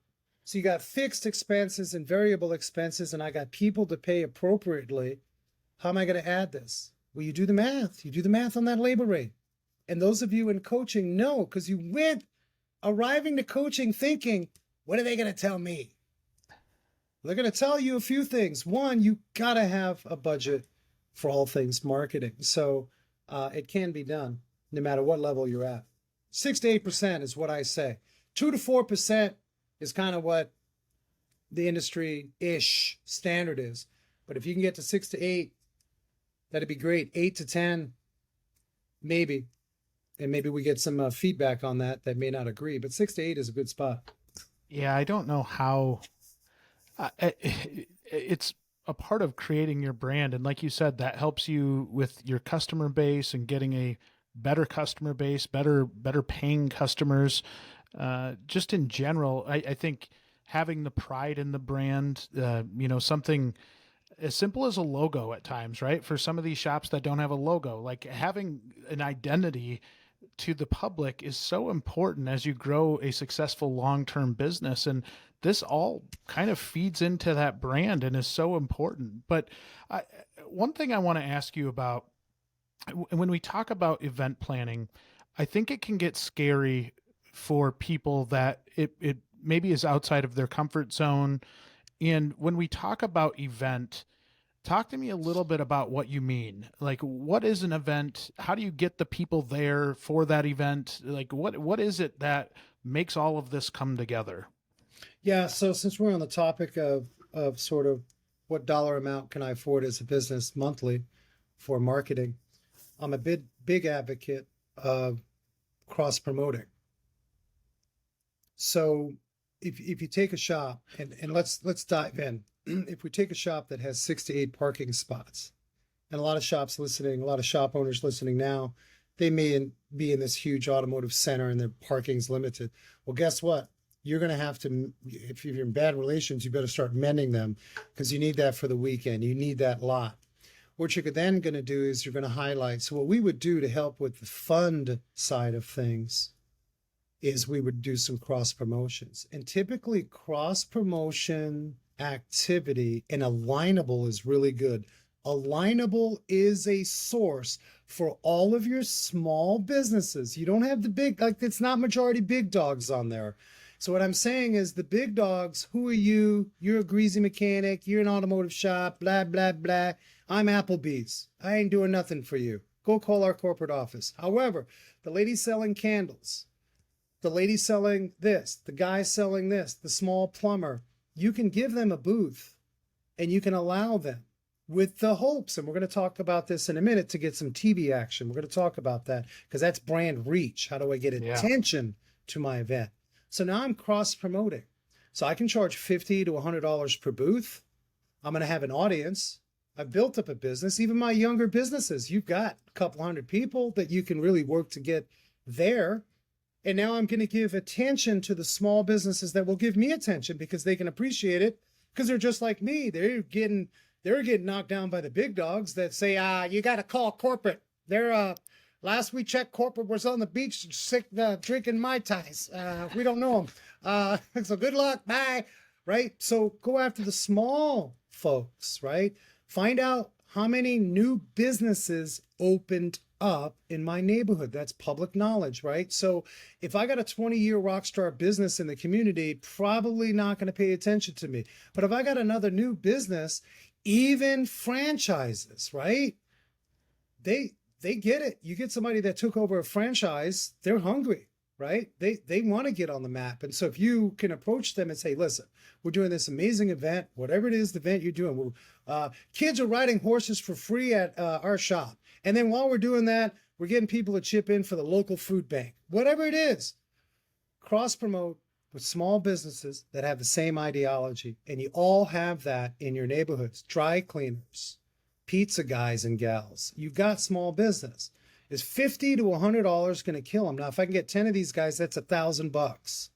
So you got fixed expenses and variable expenses, and I got people to pay appropriately. How am I going to add this? Well, you do the math. You do the math on that labor rate. And those of you in coaching know, because you went arriving to coaching thinking, what are they going to tell me? They're going to tell you a few things. One, you got to have a budget for all things marketing. So it can be done no matter what level you're at. 6 to 8% is what I say. 2 to 4% is kind of what the industry-ish standard is. But if you can get to 6 to 8, that'd be great. 8 to 10, maybe. And maybe we get some feedback on that may not agree. But 6 to 8 is a good spot. Yeah, I don't know how it's a part of creating your brand. And like you said, that helps you with your customer base and getting a better customer base, better paying customers. Just in general, I think having the pride in the brand, something as simple as a logo at times, right? For some of these shops that don't have a logo, like having an identity to the public is so important as you grow a successful long-term business. And this all kind of feeds into that brand and is so important. But one thing I want to ask you about, when we talk about event planning, I think it can get scary for people that it maybe is outside of their comfort zone. And when we talk about event, talk to me a little bit about what you mean. Like, what is an event? How do you get the people there for that event? Like, what is it that makes all of this come together? Yeah, so since we're on the topic of sort of what dollar amount can I afford as a business monthly for marketing, I'm a big advocate of cross-promoting. So if you take a shop, and let's dive in. If we take a shop that has 6 to 8 parking spots, and a lot of shops listening, a lot of shop owners listening now, they may be in this huge automotive center and the parking's limited. Well, guess what? You're going to have to, if you're in bad relations, you better start mending them because you need that for the weekend. You need that lot. What you're then going to do is you're going to highlight. So what we would do to help with the fund side of things is we would do some cross promotions. And typically cross promotion activity and alignable is really good. Alignable is a source for all of your small businesses. You don't have the big, like it's not majority big dogs on there. So what I'm saying is the big dogs, who are you? You're a greasy mechanic. You're an automotive shop, blah, blah, blah. I'm Applebee's. I ain't doing nothing for you. Go call our corporate office. However, the lady selling candles, the lady selling this, the guy selling this, the small plumber, you can give them a booth and you can allow them with the hopes, and we're going to talk about this in a minute, to get some TV action. We're going to talk about that because that's brand reach. How do I get attention to my event? So now I'm cross promoting. So I can charge $50 to $100 per booth. I'm going to have an audience. I've built up a business. Even my younger businesses, you've got a couple hundred people that you can really work to get there. And now I'm going to give attention to the small businesses that will give me attention because they can appreciate it because they're just like me. They're getting knocked down by the big dogs that say, you got to call corporate. Last we checked, corporate was on the beach sick, drinking Mai Tais. We don't know them. So good luck. Bye. Right? So go after the small folks, right? Find out how many new businesses opened up in my neighborhood. That's public knowledge, right? So if I got a 20-year rock star business in the community, probably not going to pay attention to me. But if I got another new business, even franchises, right? They get it. You get somebody that took over a franchise, they're hungry, right? They want to get on the map. And so if you can approach them and say, listen, we're doing this amazing event, whatever it is, the event you're doing, kids are riding horses for free at our shop. And then while we're doing that, we're getting people to chip in for the local food bank, whatever it is. Cross promote with small businesses that have the same ideology. And you all have that in your neighborhoods. Dry cleaners, pizza guys and gals. You've got small business. Is $50 to $100 going to kill them? Now, if I can get 10 of these guys, that's $1,000.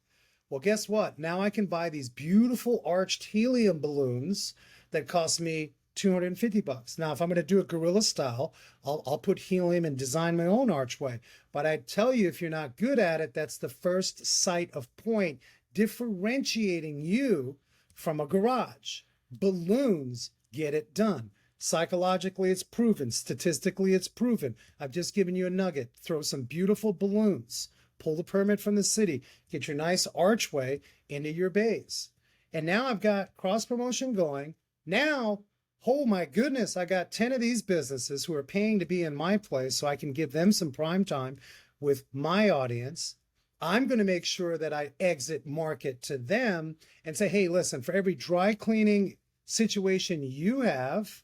Well, guess what? Now I can buy these beautiful arched helium balloons that cost me $250. Now, if I'm going to do it guerrilla style, I'll put helium and design my own archway. But I tell you, if you're not good at it, that's the first sight of point differentiating you from a garage. Balloons get it done. Psychologically, it's proven. Statistically, it's proven. I've just given you a nugget. Throw some beautiful balloons. Pull the permit from the city. Get your nice archway into your bays. And now I've got cross promotion going. Now, oh my goodness, I got 10 of these businesses who are paying to be in my place so I can give them some prime time with my audience. I'm going to make sure that I exit market to them and say, hey, listen, for every dry cleaning situation you have,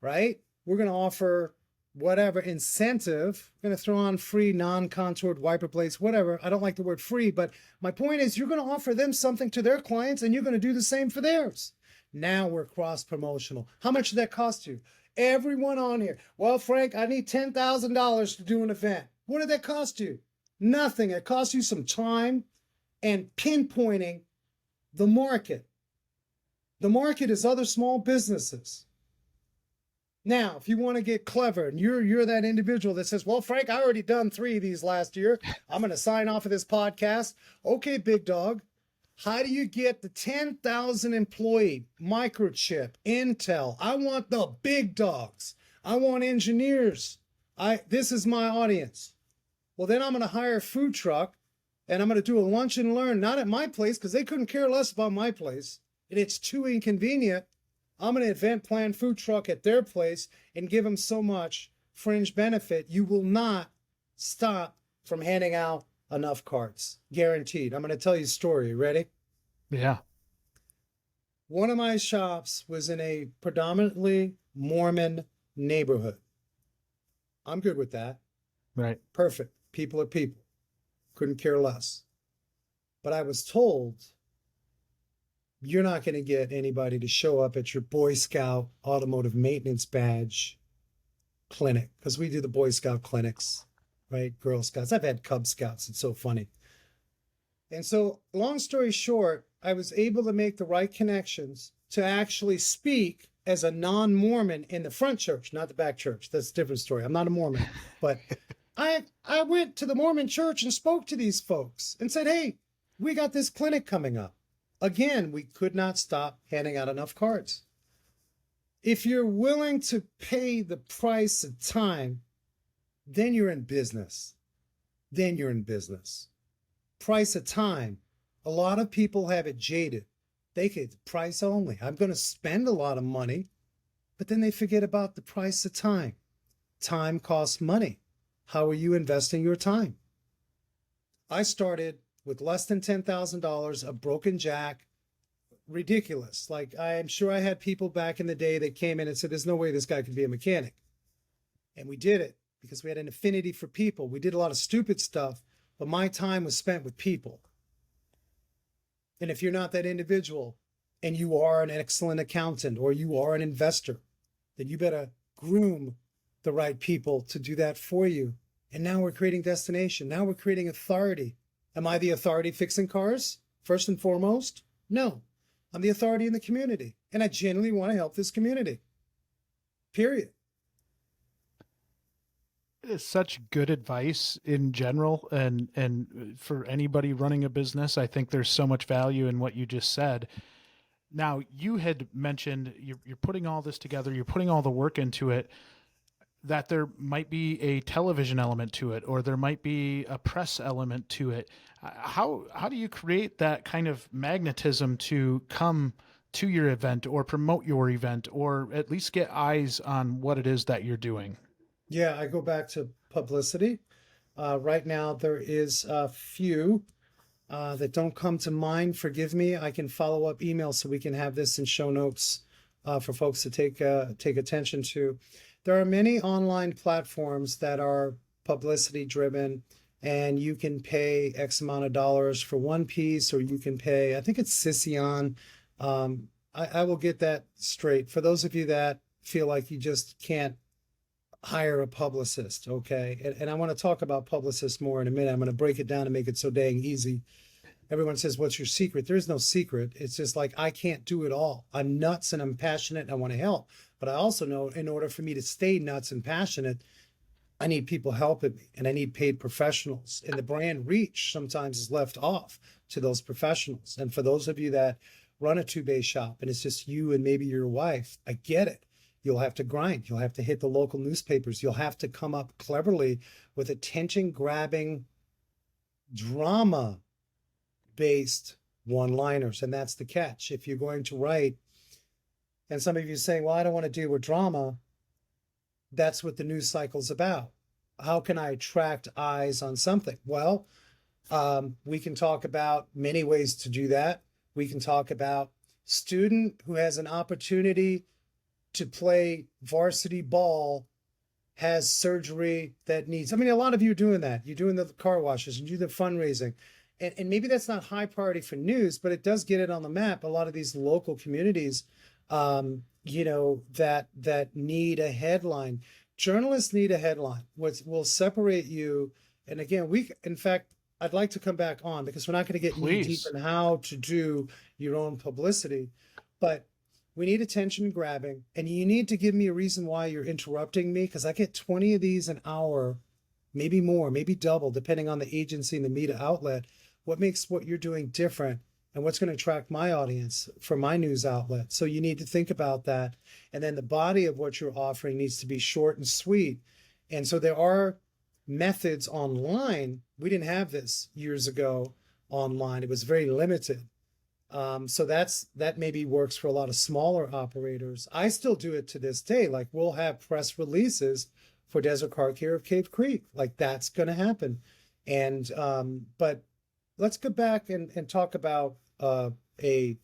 right, we're going to offer whatever incentive. We're going to throw on free non-contoured wiper blades, whatever. I don't like the word free, but my point is you're going to offer them something to their clients and you're going to do the same for theirs. Now we're cross-promotional. How much did that cost you? Everyone on here. Well, Frank, I need $10,000 to do an event. What did that cost you? Nothing. It cost you some time and pinpointing the market. The market is other small businesses. Now, if you want to get clever and you're that individual that says, well, Frank, I already done 3 of these last year. I'm going to sign off of this podcast. Okay, big dog. How do you get the 10,000 employee microchip, Intel? I want the big dogs. I want engineers. This is my audience. Well, then I'm going to hire a food truck and I'm going to do a lunch and learn, not at my place because they couldn't care less about my place. And it's too inconvenient. I'm going to event plan food truck at their place and give them so much fringe benefit. You will not stop from handing out enough cards. Guaranteed. I'm going to tell you a story. Ready? Yeah. One of my shops was in a predominantly Mormon neighborhood. I'm good with that. Right. Perfect. People are people. Couldn't care less. But I was told, you're not going to get anybody to show up at your Boy Scout automotive maintenance badge clinic, because we do the Boy Scout clinics. right? Girl Scouts. I've had Cub Scouts. It's so funny. And so, long story short, I was able to make the right connections to actually speak as a non-Mormon in the front church, not the back church. That's a different story. I'm not a Mormon, but I went to the Mormon church and spoke to these folks and said, hey, we got this clinic coming up. Again, we could not stop handing out enough cards. If you're willing to pay the price of time, then you're in business. Then you're in business. Price of time. A lot of people have it jaded. They get price only. I'm going to spend a lot of money, but then they forget about the price of time. Time costs money. How are you investing your time? I started with less than $10,000, a broken jack, ridiculous. Like, I'm sure I had people back in the day that came in and said, there's no way this guy could be a mechanic. And we did it because we had an affinity for people. We did a lot of stupid stuff, but my time was spent with people. And if you're not that individual and you are an excellent accountant or you are an investor, then you better groom the right people to do that for you. And now we're creating destination. Now we're creating authority. Am I the authority fixing cars? First and foremost? No. I'm the authority in the community. And I genuinely want to help this community. Period. It's such good advice in general, and for anybody running a business, I think there's so much value in what you just said. Now, you had mentioned you're putting all this together, you're putting all the work into it, that there might be a television element to it, or there might be a press element to it. How do you create that kind of magnetism to come to your event or promote your event, or at least get eyes on what it is that you're doing? Yeah, I go back to publicity. Right now, there is a few that don't come to mind. Forgive me. I can follow up email so we can have this in show notes for folks to take attention to. There are many online platforms that are publicity driven, and you can pay X amount of dollars for one piece, or you can pay, I think it's Sission. I will get that straight. For those of you that feel like you just can't hire a publicist, okay? And I want to talk about publicists more in a minute. I'm going to break it down and make it so dang easy. Everyone says, what's your secret? There's no secret. It's just like, I can't do it all. I'm nuts and I'm passionate and I want to help. But I also know in order for me to stay nuts and passionate, I need people helping me, and I need paid professionals. And the brand reach sometimes is left off to those professionals. And for those of you that run a two-bay shop and it's just you and maybe your wife, I get it. You'll have to grind. You'll have to hit the local newspapers. You'll have to come up cleverly with attention-grabbing, drama-based one-liners. And that's the catch. If you're going to write, and some of you saying, well, I don't want to deal with drama, that's what the news cycle's about. How can I attract eyes on something? Well, we can talk about many ways to do that. We can talk about student who has an opportunity to play varsity ball, has surgery that needs, I mean, a lot of you are doing that. You're doing the car washes and you do the fundraising. And maybe that's not high priority for news, but it does get it on the map. A lot of these local communities, that need a headline. Journalists need a headline. What will separate you, and again, in fact, I'd like to come back on because we're not going to get knee deep in how to do your own publicity, but we need attention grabbing, and you need to give me a reason why you're interrupting me, because I get 20 of these an hour, maybe more, maybe double, depending on the agency and the media outlet. What makes what you're doing different, and what's going to attract my audience for my news outlet? So you need to think about that. And then the body of what you're offering needs to be short and sweet. And so there are methods online. We didn't have this years ago online. It was very limited. So that maybe works for a lot of smaller operators. I still do it to this day. Like, we'll have press releases for Desert Car Care of Cave Creek. Like, that's going to happen. And, but let's go back and talk about a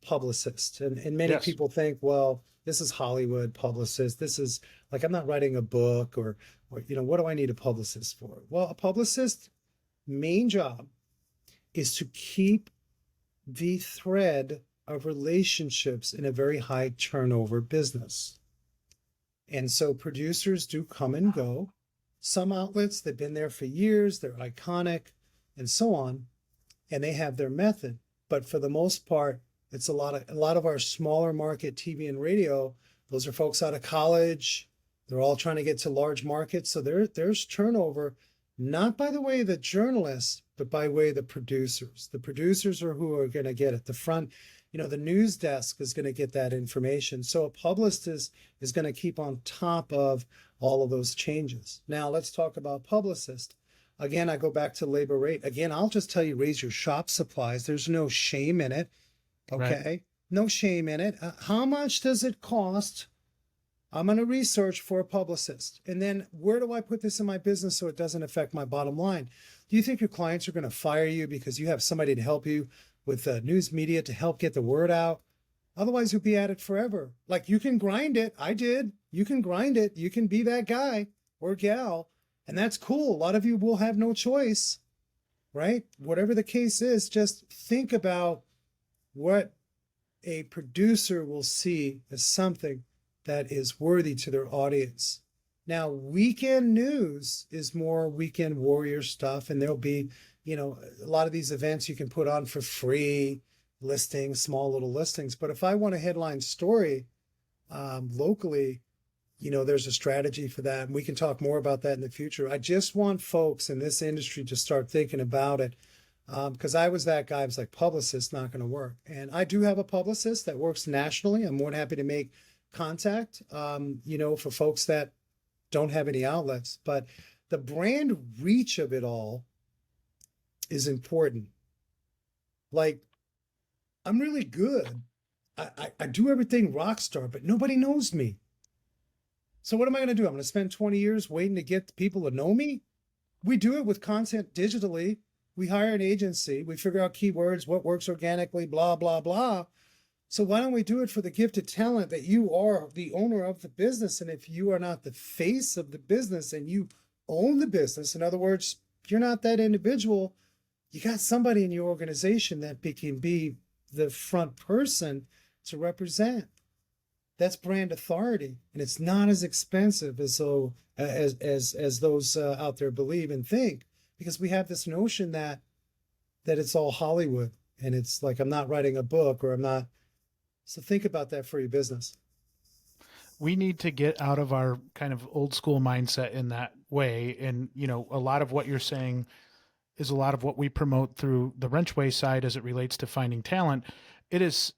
publicist. And many people think, well, this is Hollywood publicist. This is like, I'm not writing a book or, what do I need a publicist for? Well, a publicist's main job is to keep the thread of relationships in a very high turnover business. And so producers do come and go. Some outlets, they've been there for years, they're iconic and so on, and they have their method. But for the most part, it's a lot of our smaller market TV and radio. Those are folks out of college. They're all trying to get to large markets. So there's turnover, not by the way the journalists, but by way the producers. The producers are who are going to get it. The front, the news desk is going to get that information. So a publicist is going to keep on top of all of those changes. Now let's talk about publicist. Again, I go back to labor rate. Again, I'll just tell you, raise your shop supplies. There's no shame in it. Okay. Right. No shame in it. How much does it cost? I'm going to research for a publicist. And then where do I put this in my business so it doesn't affect my bottom line? Do you think your clients are going to fire you because you have somebody to help you with news media to help get the word out? Otherwise, you'll be at it forever. Like, you can grind it. I did. You can grind it. You can be that guy or gal. And that's cool. A lot of you will have no choice, right? Whatever the case is, just think about what a producer will see as something that is worthy to their audience. Now, weekend news is more weekend warrior stuff, and there'll be, a lot of these events you can put on for free, listings, small little listings. But if I want a headline story locally, there's a strategy for that, and we can talk more about that in the future. I just want folks in this industry to start thinking about it, because I was that guy. I was like, publicist, not going to work. And I do have a publicist that works nationally. I'm more than happy to make contact, for folks that don't have any outlets. But the brand reach of it all is important. Like, I'm really good. I do everything rock star, but nobody knows me. So what am I going to do? I'm going to spend 20 years waiting to get people to know me? We do it with content digitally. We hire an agency. We figure out keywords, what works organically, blah, blah, blah. So why don't we do it for the gifted talent that you are the owner of the business? And if you are not the face of the business and you own the business, in other words, you're not that individual, you got somebody in your organization that can be the front person to represent. That's brand authority, and it's not as expensive as those out there believe and think, because we have this notion that it's all Hollywood, and it's like, I'm not writing a book, or I'm not. So think about that for your business. We need to get out of our kind of old school mindset in that way. And, a lot of what you're saying is a lot of what we promote through the WrenchWay side as it relates to finding talent. It is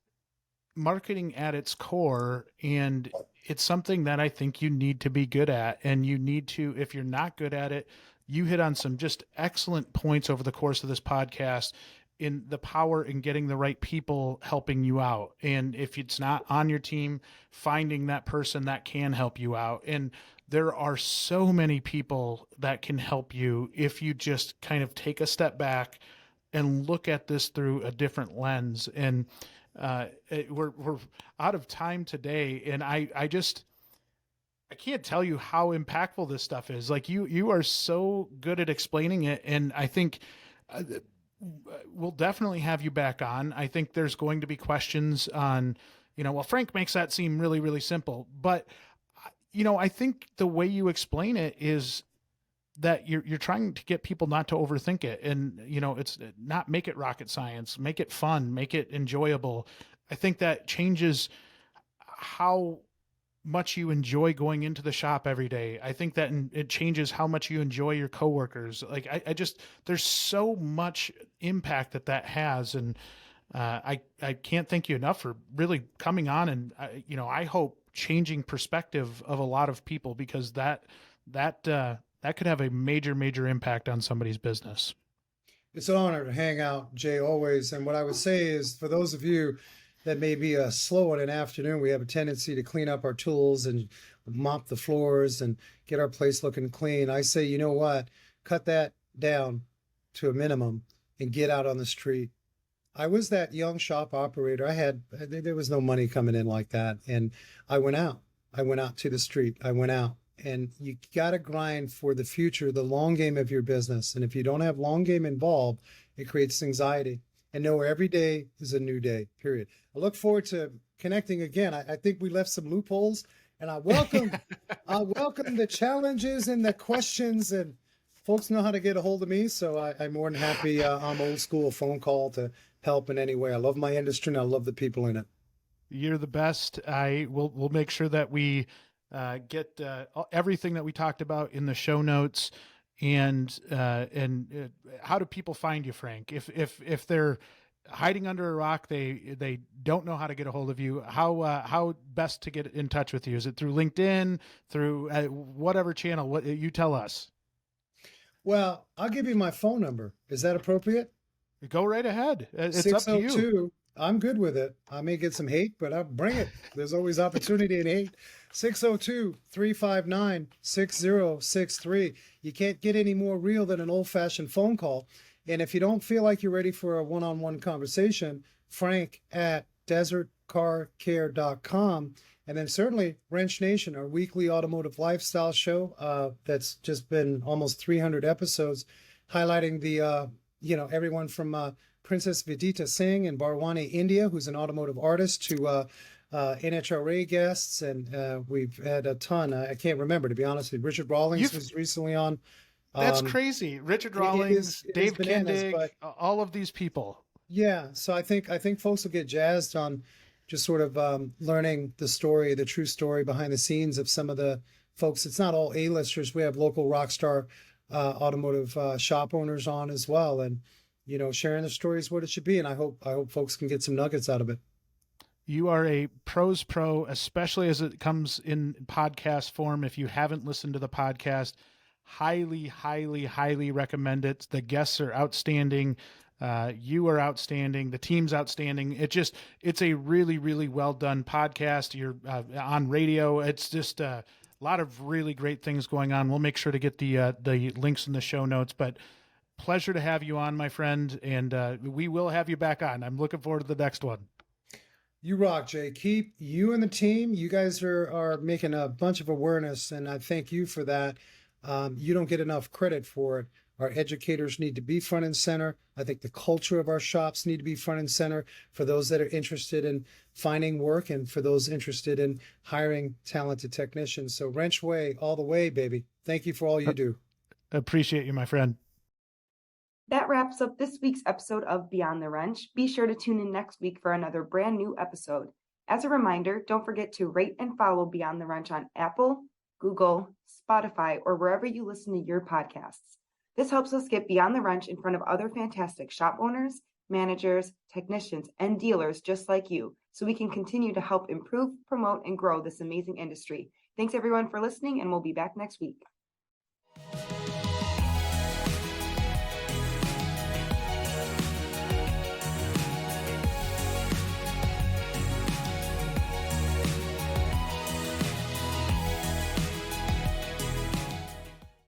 marketing at its core, and it's something that I think you need to be good at. And you need to, if you're not good at it, you hit on some just excellent points over the course of this podcast in the power in getting the right people helping you out. And if it's not on your team, finding that person that can help you out. And there are so many people that can help you if you just kind of take a step back and look at this through a different lens. And we're out of time today. And I can't tell you how impactful this stuff is. Like, you are so good at explaining it. And I think we'll definitely have you back on. I think there's going to be questions on, well, Frank makes that seem really, really simple, but I think the way you explain it is that you're trying to get people not to overthink it. And, it's not make it rocket science, make it fun, make it enjoyable. I think that changes how much you enjoy going into the shop every day. I think that it changes how much you enjoy your coworkers. Like, I just, there's so much impact that has. And I can't thank you enough for really coming on. And, I hope changing perspective of a lot of people, because that could have a major, major impact on somebody's business. It's an honor to hang out, Jay, always. And what I would say is, for those of you that may be slow in an afternoon, we have a tendency to clean up our tools and mop the floors and get our place looking clean. I say, you know what? Cut that down to a minimum and get out on the street. I was that young shop operator. There was no money coming in like that. And I went out to the street. I went out. And you got to grind for the future, the long game of your business. And if you don't have long game involved, it creates anxiety. And know every day is a new day, period. I look forward to connecting again. I think we left some loopholes And I welcome the challenges and the questions, and folks know how to get a hold of me. So I'm more than happy. I'm old school, phone call to help in any way. I love my industry and I love the people in it. You're the best. We'll make sure that we get everything that we talked about in the show notes. And how do people find you, Frank? If they're hiding under a rock, they don't know how to get a hold of you. How best to get in touch with you? Is it through LinkedIn, through whatever channel? What you tell us. Well, I'll give you my phone number. Is that appropriate? Go right ahead. It's up to you. 602. I'm good with it. I may get some hate, but I'll bring it. There's always opportunity in hate. 602-359-6063. You can't get any more real than an old-fashioned phone call. And if you don't feel like you're ready for a one-on-one conversation, Frank at desertcarcare.com. And then certainly WrenchNation, our weekly automotive lifestyle show that's just been almost 300 episodes, highlighting the, everyone from Princess Vidita Singh in Barwani, India, who's an automotive artist, to NHRA guests. And we've had a ton. I can't remember, to be honest with you. Richard Rawlings was recently on. That's crazy. Richard Rawlings, Dave Kindig, all of these people. Yeah. So I think folks will get jazzed on just sort of learning the story, the true story behind the scenes of some of the folks. It's not all A-listers. We have local rock star automotive shop owners on as well. And, sharing the story is what it should be. And I hope folks can get some nuggets out of it. You are a pro's pro, especially as it comes in podcast form. If you haven't listened to the podcast, highly, highly, highly recommend it. The guests are outstanding. You are outstanding. The team's outstanding. It's a really, really well done podcast. You're on radio. It's just a lot of really great things going on. We'll make sure to get the links in the show notes, but pleasure to have you on, my friend. And we will have you back on. I'm looking forward to the next one. You rock, Jay. Keep you and the team. You guys are making a bunch of awareness, and I thank you for that. You don't get enough credit for it. Our educators need to be front and center. I think the culture of our shops need to be front and center for those that are interested in finding work and for those interested in hiring talented technicians. So WrenchWay all the way, baby. Thank you for all you do. Appreciate you, my friend. That wraps up this week's episode of Beyond the Wrench. Be sure to tune in next week for another brand new episode. As a reminder, don't forget to rate and follow Beyond the Wrench on Apple, Google, Spotify, or wherever you listen to your podcasts. This helps us get Beyond the Wrench in front of other fantastic shop owners, managers, technicians, and dealers just like you, so we can continue to help improve, promote, and grow this amazing industry. Thanks everyone for listening, and we'll be back next week.